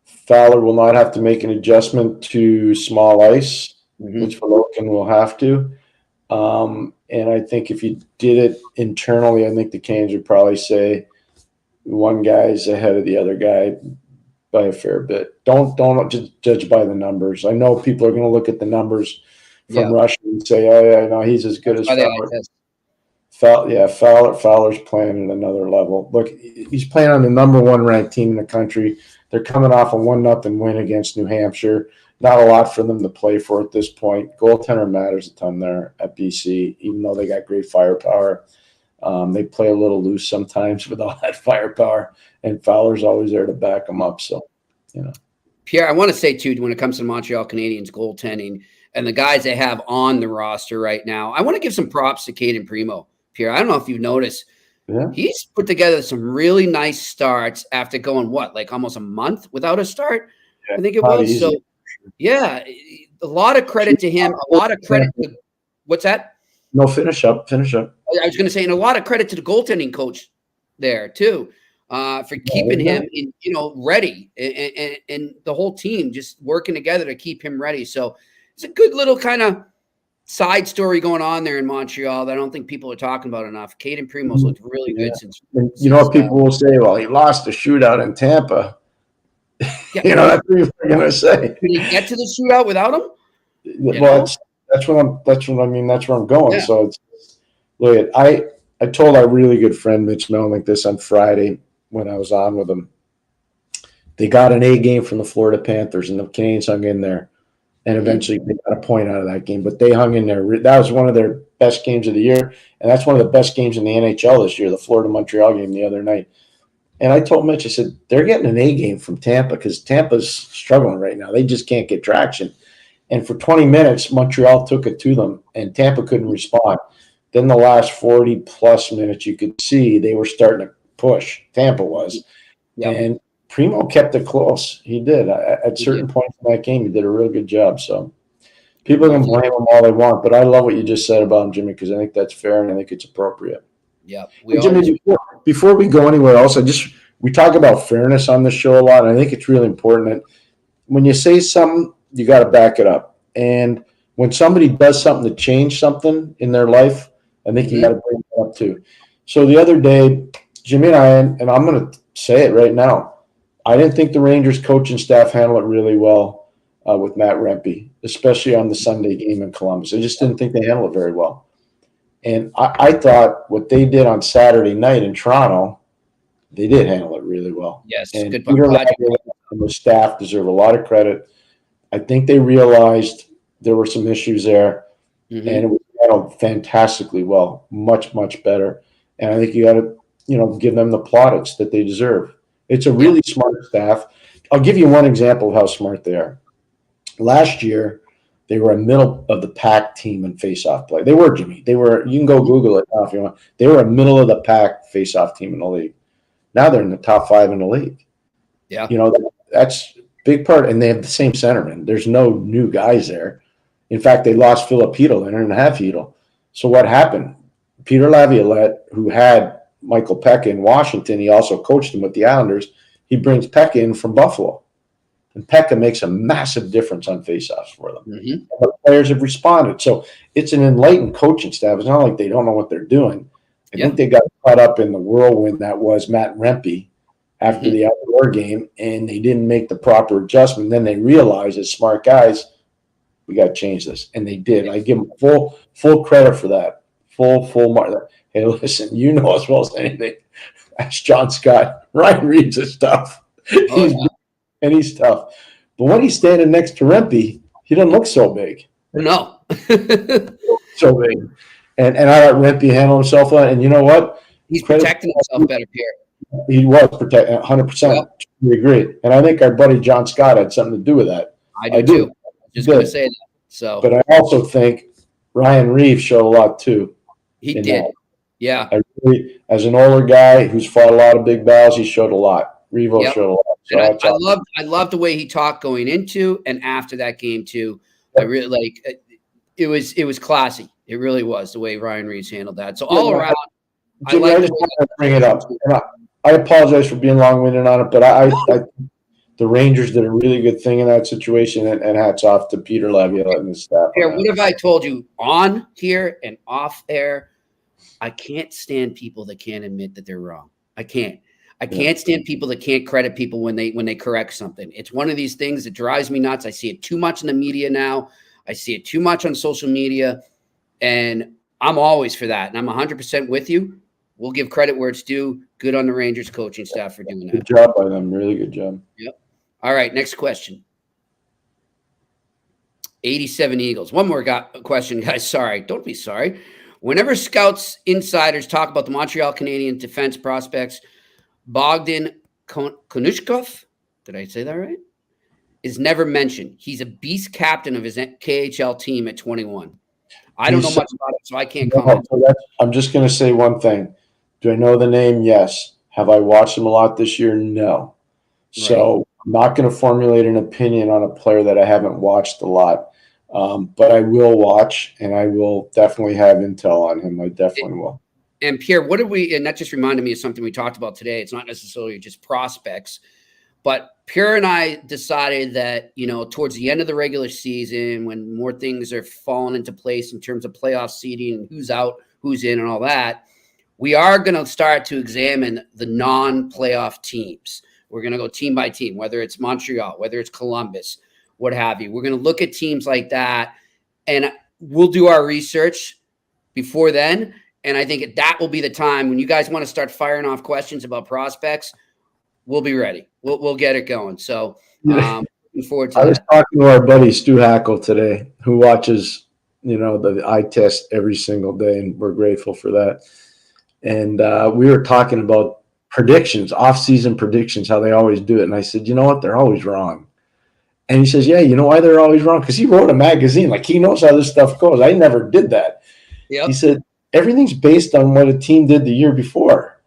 Fowler will not have to make an adjustment to small ice, which Volokhin will have to. And I think if you did it internally, I think the Canes would probably say one guy's ahead of the other guy by a fair bit. Don't just judge by the numbers. I know people are going to look at the numbers from Russia and say, "Oh yeah, no, he's as good as Fowler." Fowler's playing at another level. Look, he's playing on the number 1 ranked team in the country. They're coming off a 1-0 win against New Hampshire. Not a lot for them to play for at this point. Goaltender matters a ton there at BC, even though they got great firepower. They play a little loose sometimes with all that firepower, and Fowler's always there to back them up. So, Pierre, I want to say, too, when it comes to Montreal Canadiens goaltending and the guys they have on the roster right now, I want to give some props to Caden Primo. Pierre, I don't know if you've noticed. Yeah. He's put together some really nice starts after going, almost a month without a start? Yeah, I think it was. Easy. So, yeah, a lot of credit to him. A lot of credit to – what's that? No, finish up. I was going to say, and a lot of credit to the goaltending coach there, too, for keeping him ready and the whole team just working together to keep him ready. So it's a good little kind of side story going on there in Montreal that I don't think people are talking about enough. Caden Primo's looked really good since. What people will say? Well, he lost a shootout in Tampa. Yeah. That's what you're going to say. Did he get to the shootout without him? That's where I'm going. Yeah. So look, I told our really good friend Mitch Melnick this on Friday when I was on with him. They got an A game from the Florida Panthers, and the Canadiens hung in there. And eventually they got a point out of that game. But they hung in there. That was one of their best games of the year. And that's one of the best games in the NHL this year, the Florida-Montreal game the other night. And I told Mitch, I said, they're getting an A game from Tampa because Tampa's struggling right now. They just can't get traction. And for 20 minutes, Montreal took it to them, and Tampa couldn't respond. Then the last 40-plus minutes, you could see they were starting to push. Tampa was. Yep. And Primo kept it close. He did. At certain points in that game, he did a real good job. So people can blame him all they want, but I love what you just said about him, Jimmy, because I think that's fair and I think it's appropriate. Yeah. Jimmy, before we go anywhere else, we talk about fairness on this show a lot, and I think it's really important that when you say something, you got to back it up. And when somebody does something to change something in their life, I think you got to bring it up too. So the other day, Jimmy and I'm going to say it right now, I didn't think the Rangers coaching staff handled it really well with Matt Rempe, especially on the Sunday game in Columbus. I just didn't think they handled it very well. And I thought what they did on Saturday night in Toronto, they did handle it really well. Yes, and good Peter point. and the staff deserve a lot of credit. I think they realized there were some issues there, and it was handled fantastically well, much, much better. And I think you got to, give them the plaudits that they deserve. It's a really smart staff. I'll give you one example of how smart they are. Last year, they were a middle of the pack team in faceoff play. They were, Jimmy. They were. You can go Google it now if you want. They were a middle of the pack faceoff team in the league. Now they're in the top 5 in the league. Yeah, that's a big part. And they have the same centerman. There's no new guys there. In fact, they lost Philip Hedl and half Hedl. So what happened? Peter Laviolette, who had Michael Pekka in Washington, he also coached him with the Islanders. He brings Pekka in from Buffalo. And Pekka makes a massive difference on faceoffs for them. And the players have responded. So it's an enlightened coaching staff. It's not like they don't know what they're doing. I think they got caught up in the whirlwind that was Matt Rempe after the outdoor game, and they didn't make the proper adjustment. Then they realized, as smart guys, we got to change this. And they did. I give them full credit for that. Full mark. Hey, listen, you know as well as anything. That's John Scott. Ryan Reeves is tough. He's tough. But when he's standing next to Rempe, he doesn't look so big. No. So big. And I thought Rempe handled himself well. And you know what? He's protecting himself better, Pierre. He was protecting 100%. Yep. We agree. And I think our buddy John Scott had something to do with that. I do too. Just going to say that. So, but I also think Ryan Reeves showed a lot too. He did. Yeah. As an older guy who's fought a lot of big battles, he showed a lot. Revo showed a lot. So I loved the way he talked going into and after that game too. I really like it was classy. It really was the way Ryan Reeves handled that. So all around, Jimmy, I just want to bring it up. And I apologize for being long-winded on it, but I the Rangers did a really good thing in that situation, and hats off to Peter Laviolette and his staff. Pierre, what have I told you on here and off air? I can't stand people that can't admit that they're wrong. I can't stand people that can't credit people when they correct something. It's one of these things that drives me nuts. I see it too much in the media now. I see it too much on social media, and I'm always for that. And I'm 100% with you. We'll give credit where it's due. Good on the Rangers coaching staff for doing that. Good job by them. Really good job. Yep. All right, next question. 87 Eagles. One more question, guys. Sorry. Don't be sorry. Whenever scouts, insiders talk about the Montreal Canadiens defense prospects, Bogdan Konushkov, did I say that right? Is never mentioned. He's a beast captain of his KHL team at 21. I don't know much about it, so I can't comment. I'm just going to say one thing. Do I know the name? Yes. Have I watched him a lot this year? No. Right. So I'm not going to formulate an opinion on a player that I haven't watched a lot. But I will watch, and I will definitely have intel on him. I definitely will. And Pierre, what did we – and that just reminded me of something we talked about today. It's not necessarily just prospects. But Pierre and I decided that, towards the end of the regular season, when more things are falling into place in terms of playoff seeding and who's out, who's in, and all that, we are going to start to examine the non-playoff teams. We're going to go team by team, whether it's Montreal, whether it's Columbus, what have you. We're going to look at teams like that, and we'll do our research before then. And I think that will be the time when you guys want to start firing off questions about prospects. We'll be ready. We'll get it going. So looking forward to that. I was talking to our buddy Stu Hackle today, who watches, the eye test every single day, and we're grateful for that. And we were talking about predictions, off-season predictions, how they always do it. And I said, you know what? They're always wrong. And he says, yeah, you know why they're always wrong? Because he wrote a magazine. Like, he knows how this stuff goes. I never did that. Yep. He said, everything's based on what a team did the year before.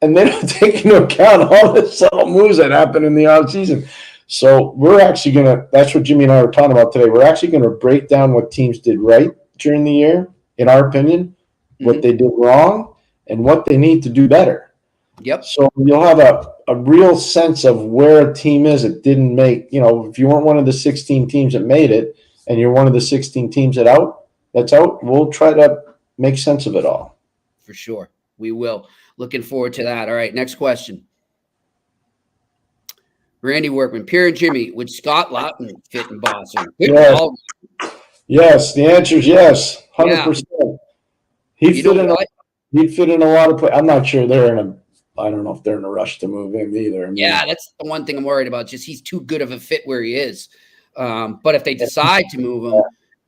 And they don't take into account all the subtle moves that happen in the offseason. So we're actually going to – that's what Jimmy and I were talking about today. We're actually going to break down what teams did right during the year, in our opinion, what they did wrong, and what they need to do better. Yep. So you'll have a real sense of where a team is that didn't make – if you weren't one of the 16 teams that made it and you're one of the 16 teams that's out, we'll try to make sense of it all. For sure. We will. Looking forward to that. All right, next question. Randy Workman, Pierre and Jimmy, would Scott Laughton fit in Boston? Yes. Yes, the answer is yes, 100%. He'd fit in a lot of play. I'm not sure I don't know if they're in a rush to move him either. I mean, yeah, that's the one thing I'm worried about. Just he's too good of a fit where he is. But if they decide to move him,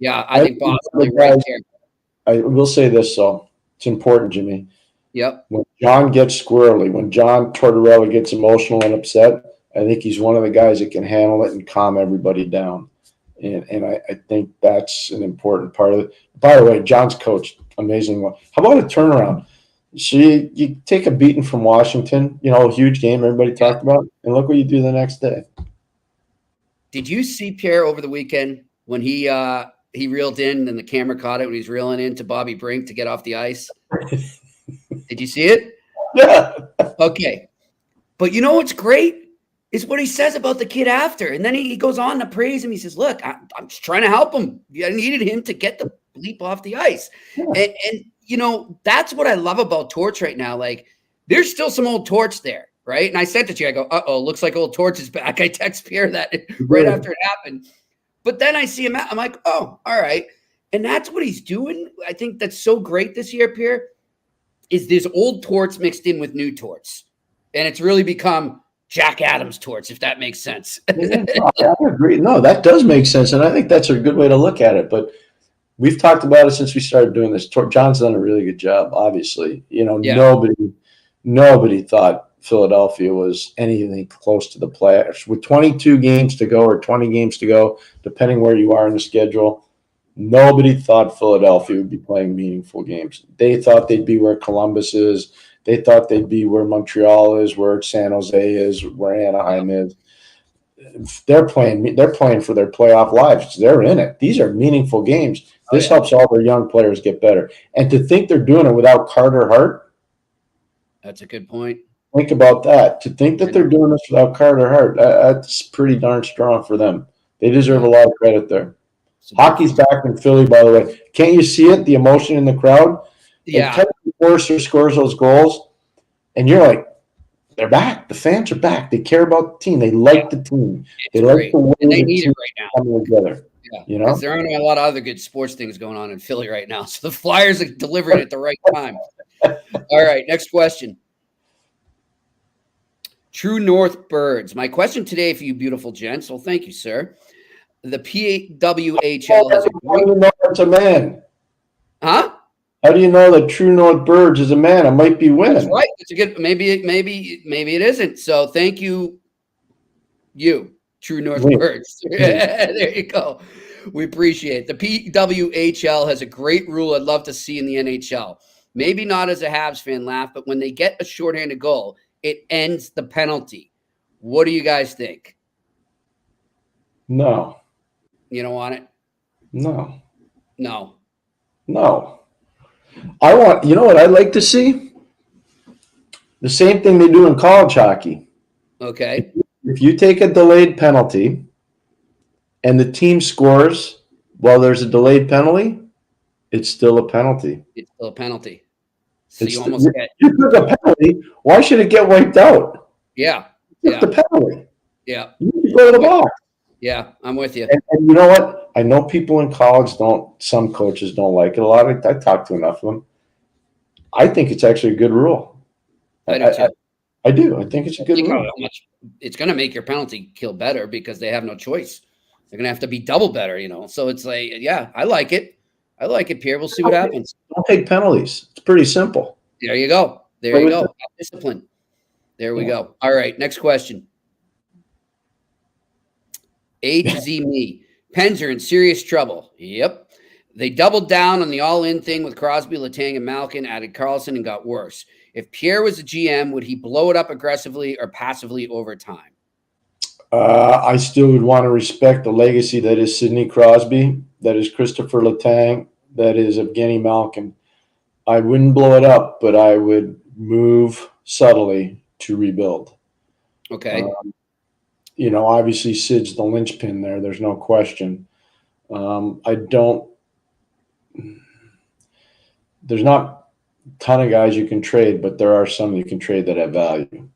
I think Boston will be right there. I will say this, though. It's important, Jimmy. Yep. When John gets squirrely, when John Tortorella gets emotional and upset, I think he's one of the guys that can handle it and calm everybody down. And I think that's an important part of it. By the way, John's coached amazing well. How about a turnaround? You take a beating from Washington, a huge game everybody talked about, and look what you do the next day. Did you see Pierre over the weekend when he reeled in and the camera caught it when he's reeling into Bobby Brink to get off the ice? Did you see it? Yeah. Okay. But you know what's great is what he says about the kid after. And then he goes on to praise him. He says, look, I'm just trying to help him. I needed him to get the bleep off the ice. Yeah. And that's what I love about Torch right now. Like, there's still some old Torch there, right? And I sent it to you. I go, uh-oh, looks like old Torch is back. I text Pierre that right after it happened. But then I see him out. I'm like, oh, all right. And that's what he's doing. I think that's so great this year, Pierre, is there's old Torts mixed in with new Torts. And it's really become Jack Adams Torts, if that makes sense. I agree. No, that does make sense. And I think that's a good way to look at it. But we've talked about it since we started doing this. John's done a really good job, obviously. Nobody thought Philadelphia was anything close to the playoffs. With 22 games to go or 20 games to go, depending where you are in the schedule, nobody thought Philadelphia would be playing meaningful games. They thought they'd be where Columbus is. They thought they'd be where Montreal is, where San Jose is, where Anaheim is. They're playing for their playoff lives. They're in it. These are meaningful games. This helps all their young players get better. And to think they're doing it without Carter Hart. That's a good point. Think about that. To think that they're doing this without Carter Hart, that's pretty darn strong for them. They deserve a lot of credit there. Hockey's back in Philly, by the way. Can't you see it? The emotion in the crowd? Yeah. And Kevin Forrester scores those goals, and you're like, they're back. The fans are back. They care about the team. They like the team. They like the way they need it right now. Coming together. Yeah, because there aren't a lot of other good sports things going on in Philly right now. So the Flyers are delivering at the right time. All right, next question. True North Birds. My question today for you beautiful gents. Well, thank you, sir. The PWHL has a How do you know it's a man? Huh? How do you know that True North Birds is a man? It might be women. That's right. It's a good. Maybe it isn't. So thank you, True North Birds. There you go. We appreciate it. The PWHL has a great rule I'd love to see in the NHL. Maybe not as a Habs fan, laugh, but when they get a shorthanded goal, it ends the penalty. What do you guys think? No. You don't want it? No. I want, you know what I'd like to see? The same thing they do in college hockey. Okay. If you take a delayed penalty and the team scores while there's a delayed penalty, it's still a penalty. It's still a penalty. So you took a penalty. Why should it get wiped out? Yeah. It's the penalty. Yeah. You need to go to the box. Yeah, I'm with you. And you know what? I know people in college some coaches don't like it a lot. I talk to enough of them. I think it's actually a good rule. I do too. I do. I think it's a good rule. It's going to make your penalty kill better because they have no choice. They're going to have to be double better, So it's like, yeah, I like it. I like it, Pierre. We'll see what happens. Don't take penalties. It's pretty simple. There you go. Discipline. There we go. All right, next question. A to Z me. Pens are in serious trouble. Yep. They doubled down on the all-in thing with Crosby, Letang, and Malkin, added Carlson, and got worse. If Pierre was a GM, would he blow it up aggressively or passively over time? I still would want to respect the legacy that is Sidney Crosby, that is Christopher Letang, that is Evgeny Malkin. I wouldn't blow it up, but I would move subtly to rebuild. Okay. Obviously Sid's the linchpin there. There's no question. There's not ton of guys you can trade, but there are some you can trade that have value.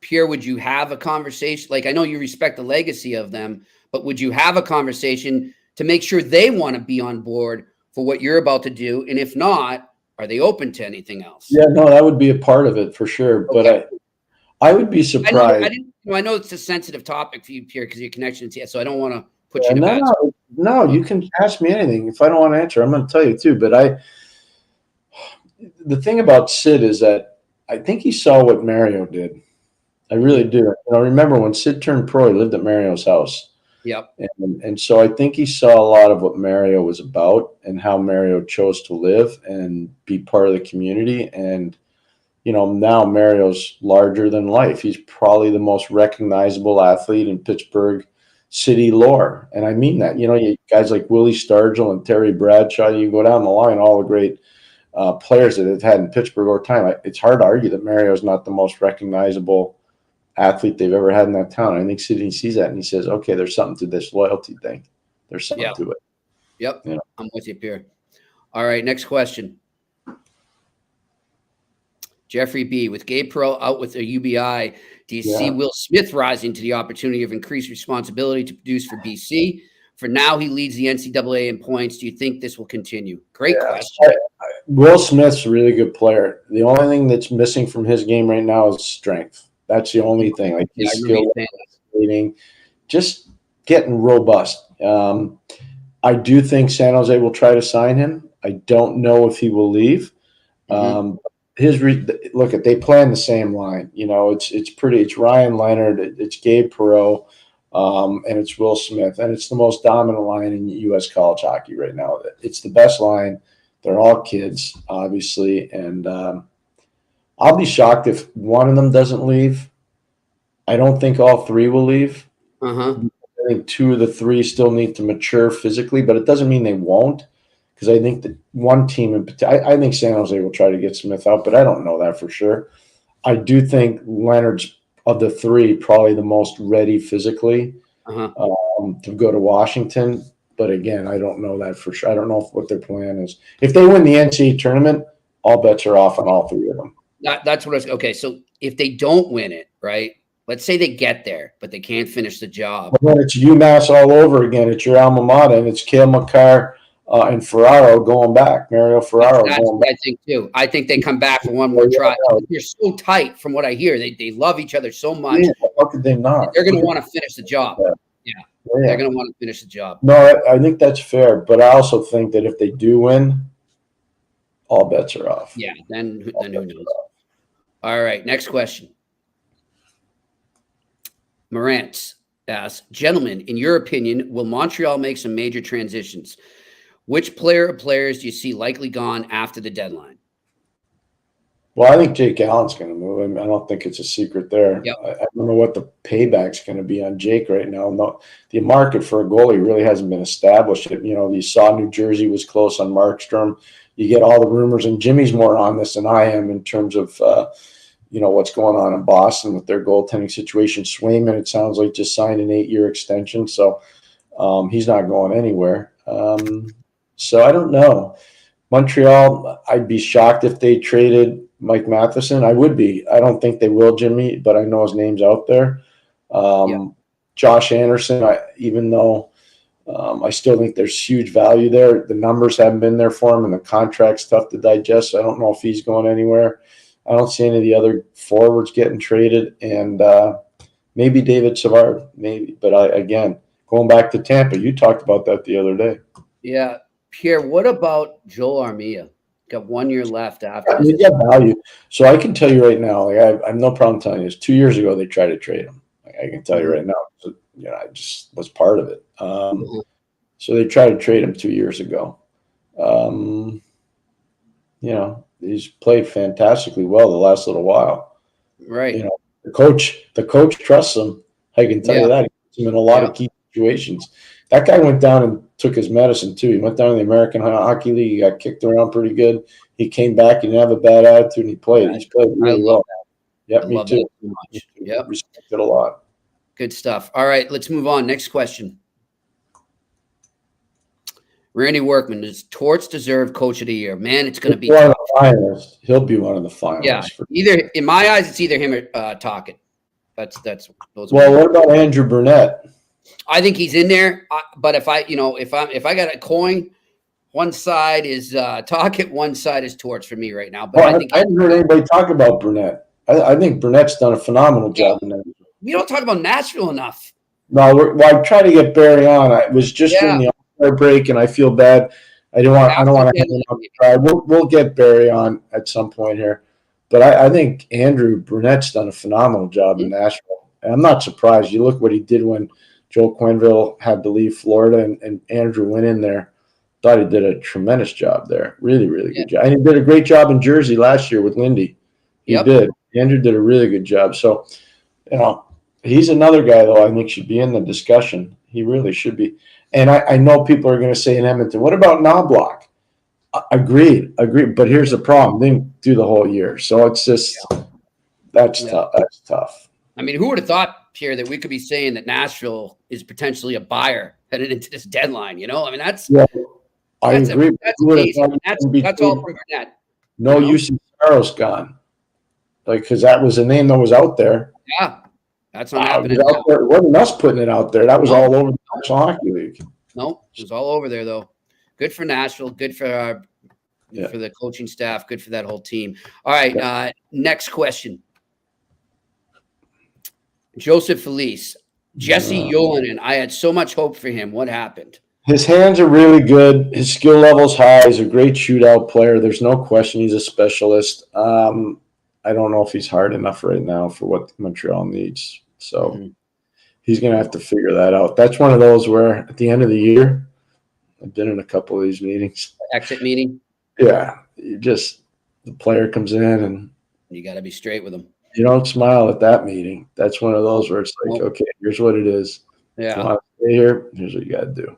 Pierre, would you have a conversation? Like, I know you respect the legacy of them, but would you have a conversation to make sure they want to be on board for what you're about to do? And if not, are they open to anything else? Yeah, no, that would be a part of it for sure. Okay. But I would be surprised. I know it's a sensitive topip for you, Pierre, because your connection to, so I don't want to put you in a bad spot. No, you can ask me anything. If I don't want to answer, I'm going to tell you too. But the thing about Sid is that I think he saw what Mario did. I really do. You know, remember when Sid turned pro, he lived at Mario's house. Yep. And so I think he saw a lot of what Mario was about and how Mario chose to live and be part of the community. And, you know, now Mario's larger than life. He's probably the most recognizable athlete in Pittsburgh city lore. And I mean that. You know, you guys like Willie Stargell and Terry Bradshaw, you go down the line, all the great players that have had in Pittsburgh over time. It's hard to argue that Mario's not the most recognizable athlete they've ever had in that town. I think Sidney sees that and he says, okay, there's something to this loyalty thing. There's something to it. Yep. You know? I'm with you, Pierre. All right, next question. Jeffrey B. With Gabe Perreault out with a UBI, do you see Will Smith rising to the opportunity of increased responsibility to produce for BC? For now, he leads the NCAA in points. Do you think this will continue? Great question. Will Smith's a really good player. The only thing that's missing from his game right now is strength. That's the only thing. Like he's still just getting robust. I do think San Jose will try to sign him. I don't know if he will leave. They play in the same line. You know, it's Ryan Leonard, it's Gabe Perreault, and it's Will Smith, and it's the most dominant line in U.S. college hockey right now. It's the best line. They're all kids, obviously, and I'll be shocked if one of them doesn't leave. I don't think all three will leave. I think two of the three still need to mature physically, but it doesn't mean they won't, because I think that one team in particular, I think San Jose will try to get Smith out, but I don't know that for sure. I do think Leonard's, of the three, probably the most ready physically to go to Washington. But again, I don't know that for sure. I don't know what their plan is. If they win the NCAA tournament, all bets are off on all three of them. That's what I was. Okay, so if they don't win it, right? Let's say they get there, but they can't finish the job. Well, then it's UMass all over again. It's your alma mater, and it's Cale Makar and Ferraro going back. Mario Ferraro going back. I think too. I think they come back for one more try. They're so tight, from what I hear. They love each other so much. Yeah, how could they not? They're going to want to finish the job. They're going to want to finish the job. No, I think that's fair, but I also think that if they do win, all bets are off. Yeah, then who knows? All right, next question. Morantz asks, gentlemen, in your opinion, will Montreal make some major transitions? Which player or players do you see likely gone after the deadline? Well, I think Jake Allen's going to move. I mean, I don't think it's a secret there. Yep. I don't know what the payback's going to be on Jake right now. No, the market for a goalie really hasn't been established. You know, you saw New Jersey was close on Markstrom. You get all the rumors, and Jimmy's more on this than I am in terms of, what's going on in Boston with their goaltending situation. Swayman, it sounds like, just signed an 8-year extension, so he's not going anywhere. So I don't know. Montreal, I'd be shocked if they traded Mike Matheson. I would be. I don't think they will, Jimmy, but I know his name's out there. Josh Anderson, even though I still think there's huge value there, the numbers haven't been there for him, and the contract's tough to digest. So I don't know if he's going anywhere. I don't see any of the other forwards getting traded, and maybe David Savard, maybe. But again, going back to Tampa, you talked about that the other day. Yeah. Pierre, what about Joel Armia? Got 1 year left after this. He got value. So I can tell you right now, I have no problem telling you this. 2 years ago, they tried to trade him. I can tell you right now. So, I just was part of it. So they tried to trade him 2 years ago. He's played fantastically well the last little while. Right. The coach trusts him. I can tell you that. He puts him in a lot of key situations. That guy went down and took his medicine too. He went down to the American Hockey League. He got kicked around pretty good. He came back. He didn't have a bad attitude, and he played. He's played really well. Yep, me too. Yep, respect it a lot. Good stuff. All right, let's move on. Next question. Randy Workman, does Torts deserve Coach of the Year? Man, it's going to be One of tough. the finalists. He'll be one of the finalists. Yeah, either in my eyes, it's either him or Tocchet. That's those. Well, what about Andrew Burnett? I think he's in there, but if I got a coin, one side is Tocchet, one side is Torts for me right now. But Well, I haven't heard anybody talk about Burnett. I think Burnett's done a phenomenal job in that. We don't talk about Nashville enough. No, I tried to get Barry on. I was just during the All-Star break, and I feel bad. I don't want to have him on the try. We'll get Barry on at some point here. But I think Andrew Burnett's done a phenomenal job in Nashville. And I'm not surprised. You look what he did when Joel Quenneville had to leave Florida, and Andrew went in there. Thought he did a tremendous job there. Really, really good job. And he did a great job in Jersey last year with Lindy. He did. Andrew did a really good job. So, he's another guy, though, I think should be in the discussion. He really should be. And I know people are going to say in Edmonton, what about Knobloch? Agreed. But here's the problem. They didn't do the whole year. So it's just that's tough. That's tough. I mean, who would have thought, Pierre, that we could be saying that Nashville is potentially a buyer headed into this deadline? I mean, that's I agree. That's all from Burnett. No UC Saros gone. Because that was a name that was out there. Yeah. That's not happening. It wasn't us putting it out there. That was all over the National Hockey League. No, it was all over there, though. Good for Nashville. Good for for the coaching staff. Good for that whole team. All right. Next question. Joseph Felice. Jesse Yolanen. I had so much hope for him. What happened? His hands are really good. His skill level's high. He's a great shootout player. There's no question he's a specialist. I don't know if he's hard enough right now for what Montreal needs. So he's going to have to figure that out. That's one of those where at the end of the year, I've been in a couple of these meetings. Exit meeting? Yeah. The player comes in and you got to be straight with him. You don't smile at that meeting. That's one of those where it's like, okay, here's what it is. Yeah. If you want to stay here, here's what you got to do.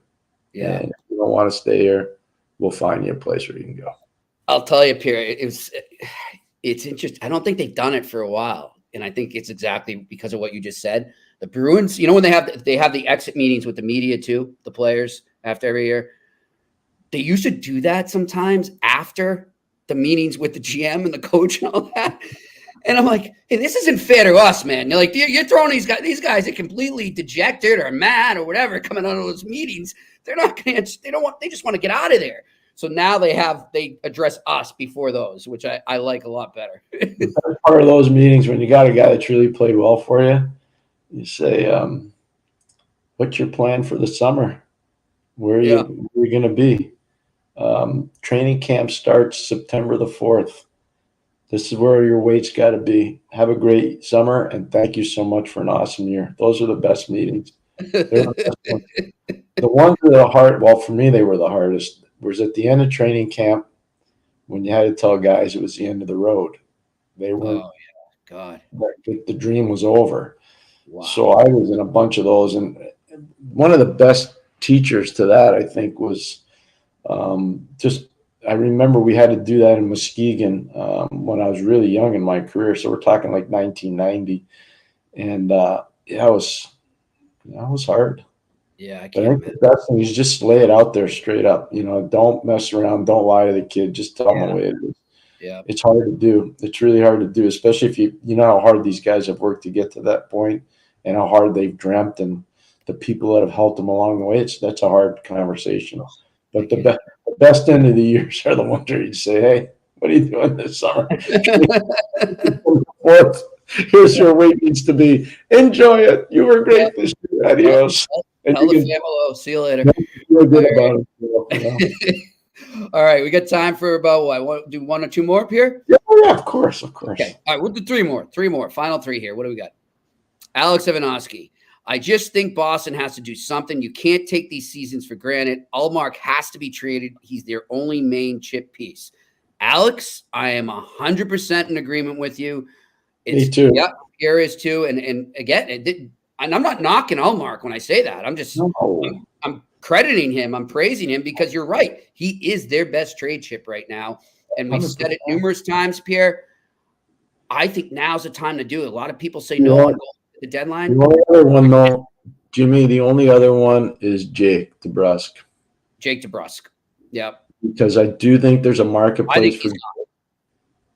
Yeah. And if you don't want to stay here, we'll find you a place where you can go. I'll tell you, Pierre, it's interesting. I don't think they've done it for a while. And I think it's exactly because of what you just said. The Bruins, when they have the exit meetings with the media too, the players after every year, they used to do that sometimes after the meetings with the GM and the coach and all that. And I'm like, hey, this isn't fair to us, man. You're like, you're throwing these guys are completely dejected or mad or whatever coming out of those meetings. They're not going to, they just want to get out of there. So now they address us before those, which I like a lot better. Part of those meetings when you got a guy that's really played well for you, you say, what's your plan for the summer? Where are you going to be? Training camp starts September the 4th. This is where your weight's got to be. Have a great summer, and thank you so much for an awesome year. Those are the best meetings. The ones that are hard, well, for me, they were the hardest. Was at the end of training camp when you had to tell guys it was the end of the road. They were, the dream was over. Wow. So I was in a bunch of those, and one of the best teachers to that, I think, was I remember we had to do that in Muskegon when I was really young in my career. So we're talking like 1990, and that was hard. Yeah, I think the best thing is just lay it out there straight up. Don't mess around. Don't lie to the kid. Just tell them the way it is. Yeah, it's hard to do. It's really hard to do, especially if you know how hard these guys have worked to get to that point and how hard they've dreamt and the people that have helped them along the way. That's a hard conversation. But the best end of the years are the ones where you say, hey, what are you doing this summer? Here's where weight needs to be. Enjoy it. You were great this year. Adios. Tell the family hello. See you later. Feel good about it. All right. We got time for about what? Do one or two more, Pierre? Yeah, of course. Okay. All right. We'll do three more. Final three here. What do we got? Alex Ivanovsky. I just think Boston has to do something. You can't take these seasons for granted. Ullmark has to be traded. He's their only main chip piece. Alex, I am 100% in agreement with you. Me too. Yeah, Pierre is too. And again, and I'm not knocking Ullmark when I say that. I'm just I'm crediting him. I'm praising him because you're right. He is their best trade chip right now. And we've said it numerous times, Pierre. I think now's the time to do it. A lot of people say no on the deadline. The only other one, though, Jimmy, the only other one is Jake DeBrusk. Jake DeBrusk. Yep. Because I do think there's a marketplace for.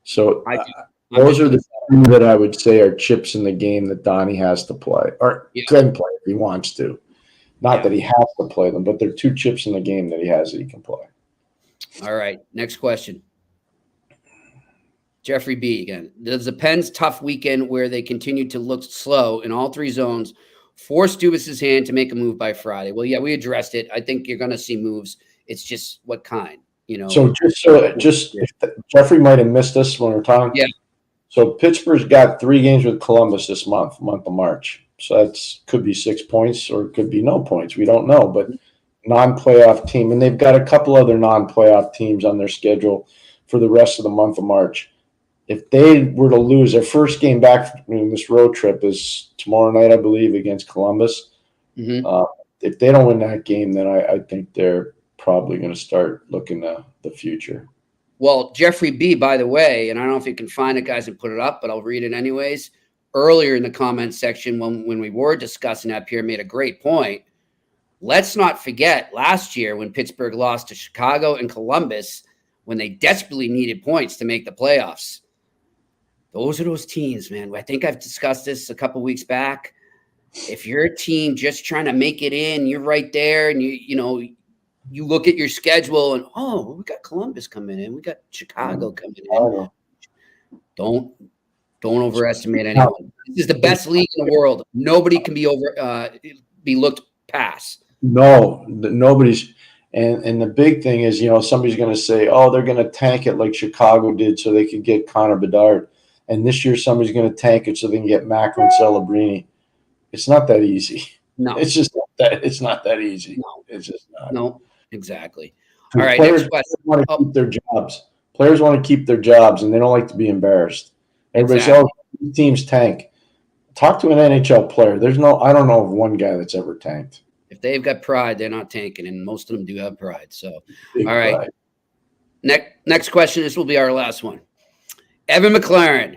So those are the two that I would say are chips in the game that Donnie has to play, or can play if he wants to. Not that he has to play them, but they're two chips in the game that he has that he can play. All right. Next question. Jeffrey B. again. Does the Pens' tough weekend where they continued to look slow in all three zones force Dubas's hand to make a move by Friday? Well, yeah, we addressed it. I think you're going to see moves. It's just what kind, you know. So just Jeffrey might have missed us when we're talking. Yeah. So Pittsburgh's got 3 games with Columbus this month of March. So that's could be 6 points or it could be no points. We don't know, but non-playoff team, and they've got a couple other non-playoff teams on their schedule for the rest of the month of March. If they were to lose, their first game back in this road trip is tomorrow night, I believe, against Columbus. Mm-hmm. If they don't win that game, then I think they're probably going to start looking at the future. Well, Jeffrey B., by the way, and I don't know if you can find it, guys, and put it up, but I'll read it anyways. Earlier in the comments section, when we were discussing that, Pierre made a great point. Let's not forget last year when Pittsburgh lost to Chicago and Columbus when they desperately needed points to make the playoffs. Those are those teams, man. I think I've discussed this a couple weeks back. If you're a team just trying to make it in, you're right there, and you look at your schedule and, we got Columbus coming in. We got Chicago coming in. Don't overestimate anyone. This is the best league in the world. Nobody can be looked past. No, nobody's. And the big thing is, somebody's going to say, they're going to tank it like Chicago did so they could get Connor Bedard. And this year somebody's going to tank it so they can get Macklin and Celebrini. It's not that easy. No. It's just it's not that easy. No. It's just not. No, exactly. All right, players next question. Want to keep their jobs. Players want to keep their jobs, and they don't like to be embarrassed. Everybody says, teams tank. Talk to an NHL player. I don't know of one guy that's ever tanked. If they've got pride, they're not tanking, and most of them do have pride. So, Big all right. pride. Next question. This will be our last one. Evan McLaren.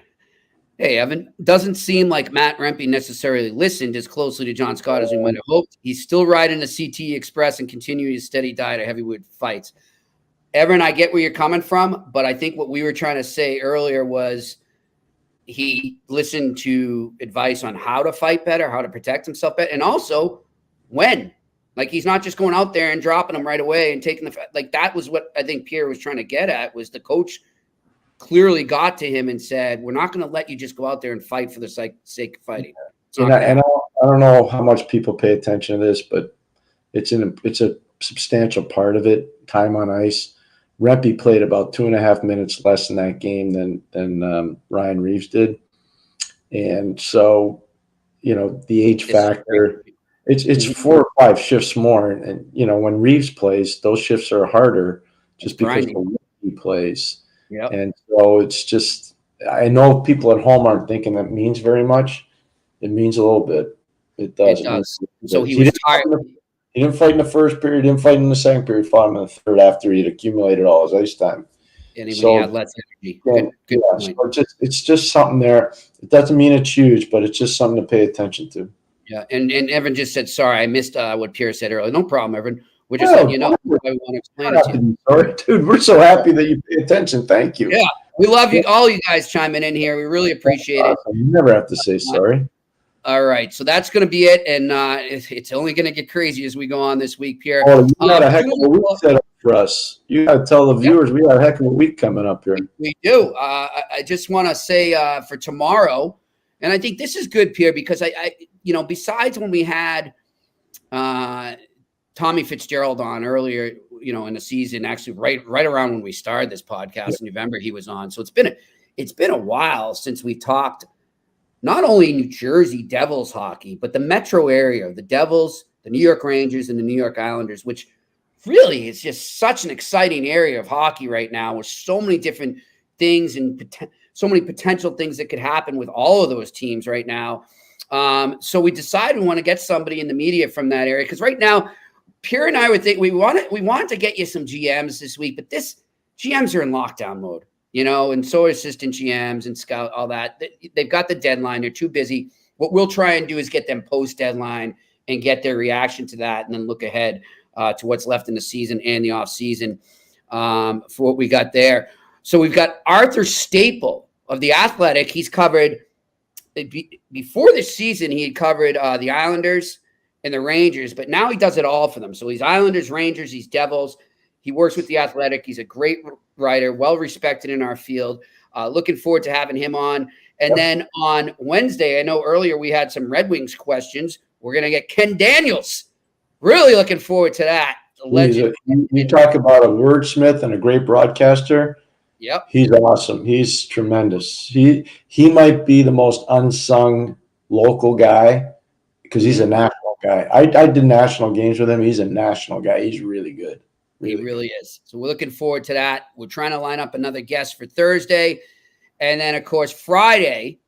Hey, Evan. Doesn't seem like Matt Rempe necessarily listened as closely to John Scott as we might have hoped. He's still riding the CT Express and continuing his steady diet of heavyweight fights. Evan, I get where you're coming from, but I think what we were trying to say earlier was he listened to advice on how to fight better, how to protect himself better, and also when. Like, he's not just going out there and dropping them right away and taking that was what I think Pierre was trying to get at, was the coach clearly got to him and said, we're not going to let you just go out there and fight for the sake of fighting. And I don't know how much people pay attention to this, but it's a substantial part of it, time on ice. Rempe played about 2.5 minutes less in that game than Ryan Reeves did. And so, the age factor, it's 4 or 5 shifts more. And when Reeves plays, those shifts are harder just because the way he plays. Yep. And so it's just, I know people at home aren't thinking that means very much. It means a little bit. It does. It does. So he was tired. He didn't fight in the first period. Didn't fight in the second period. Fought him in the third after he'd accumulated all his ice time. And he had less energy. Good so it's just something there. It doesn't mean it's huge, but it's just something to pay attention to. Yeah, and Evan just said, sorry, I missed what Pierre said earlier. No problem, Evan. We're just letting you know. I want to explain it to you. Sorry, dude, we're so happy that you pay attention. Thank you. Yeah, we love you, all you guys chiming in here. We really appreciate it. You never have to say sorry. All right, so that's going to be it, and it's only going to get crazy as we go on this week, Pierre. Oh, you got a heck of a week set up for us. You got to tell the viewers we got a heck of a week coming up here. We do. I just want to say for tomorrow, and I think this is good, Pierre, because I besides when we had Tommy Fitzgerald on earlier, in the season, actually right around when we started this podcast in November, he was on. So it's been a while since we talked. Not only New Jersey Devils hockey, but the metro area, the Devils, the New York Rangers, and the New York Islanders, which really is just such an exciting area of hockey right now with so many different things and so many potential things that could happen with all of those teams right now. So we decided we want to get somebody in the media from that area, because right now, Pierre and I would think we wanted to get you some GMs this week, but GMs are in lockdown mode. And so are assistant GMs and scout, all that. They've got the deadline. They're too busy. What we'll try and do is get them post-deadline and get their reaction to that and then look ahead. to what's left in the season and the off season for what we got there. So we've got Arthur Staple of The Athletic. He's covered before this season. He had covered the Islanders and the Rangers, but now he does it all for them. So he's Islanders, Rangers, he's Devils. He works with The Athletic. He's a great writer, well respected in our field. Looking forward to having him on. And then on Wednesday, I know earlier we had some Red Wings questions. We're going to get Ken Daniels. Really looking forward to that. The legend. You talk about a wordsmith and a great broadcaster. Yep. He's awesome. He's tremendous. He might be the most unsung local guy because he's a national guy. I did national games with him. He's a national guy. He's really good. He really is. So we're looking forward to that. We're trying to line up another guest for Thursday. And then, of course, Friday,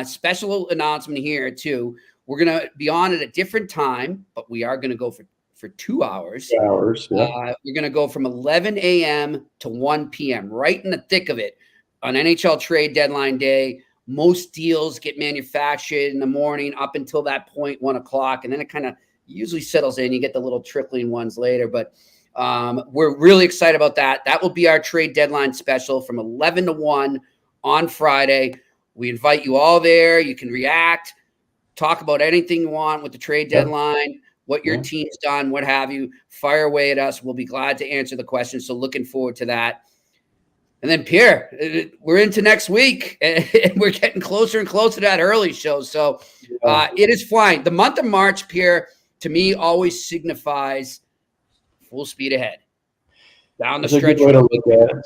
special announcement here, too. We're going to be on at a different time, but we are going to go for 2 hours. 2 hours, yeah. We're going to go from 11 a.m. to 1 p.m., right in the thick of it on NHL trade deadline day. Most deals get manufactured in the morning up until that point, 1 o'clock, and then it kind of usually settles in. You get the little trickling ones later, but we're really excited about that. That will be our trade deadline special from 11 to 1 on Friday. We invite you all there. You can react, talk about anything you want with the trade deadline, what your team's done, what have you. Fire away at us. We'll be glad to answer the questions. So looking forward to that. And then, Pierre, we're into next week, and we're getting closer and closer to that early show. So it is flying. The month of March, Pierre, to me, always signifies full speed ahead. Down the stretch. It's a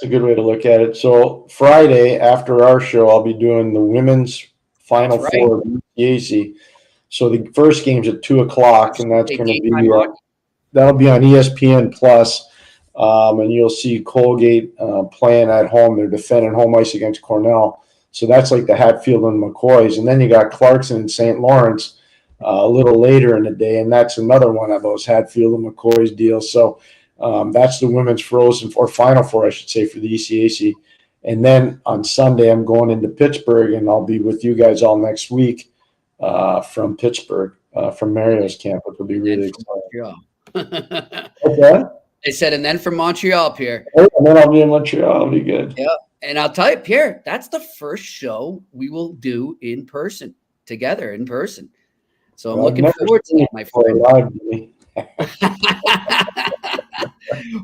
good way to look at it. So Friday, after our show, I'll be doing the women's Final Four of ECAC. So the first game's at 2 o'clock, and that's going to be that'll be on ESPN Plus. And you'll see Colgate playing at home. They're defending home ice against Cornell. So that's like the Hatfield and McCoys. And then you got Clarkson and St. Lawrence a little later in the day, and that's another one of those Hatfield and McCoys deals. So that's the women's Frozen or Final Four, I should say, for the ECAC. And then on Sunday, I'm going into Pittsburgh, and I'll be with you guys all next week from Pittsburgh, from Mario's camp, which will be really exciting. Okay. They said, and then from Montreal, Pierre. Oh, and then I'll be in Montreal. It'll be good. Yeah. And I'll tell you, Pierre, that's the first show we will do in person, together in person. So I'm looking forward to that, my friend.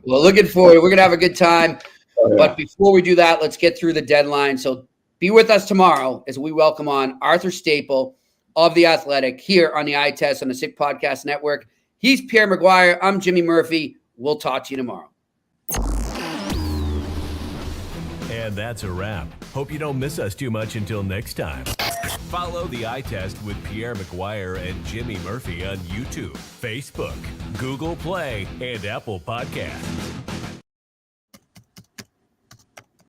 Well, looking forward. We're going to have a good time. Oh, yeah. But before we do that, let's get through the deadline. So be with us tomorrow as we welcome on Arthur Staple of The Athletic here on the Eye Test on the Sick Podcast Network. He's Pierre McGuire. I'm Jimmy Murphy. We'll talk to you tomorrow. And that's a wrap. Hope you don't miss us too much until next time. Follow the Eye Test with Pierre McGuire and Jimmy Murphy on YouTube, Facebook, Google Play, and Apple Podcasts.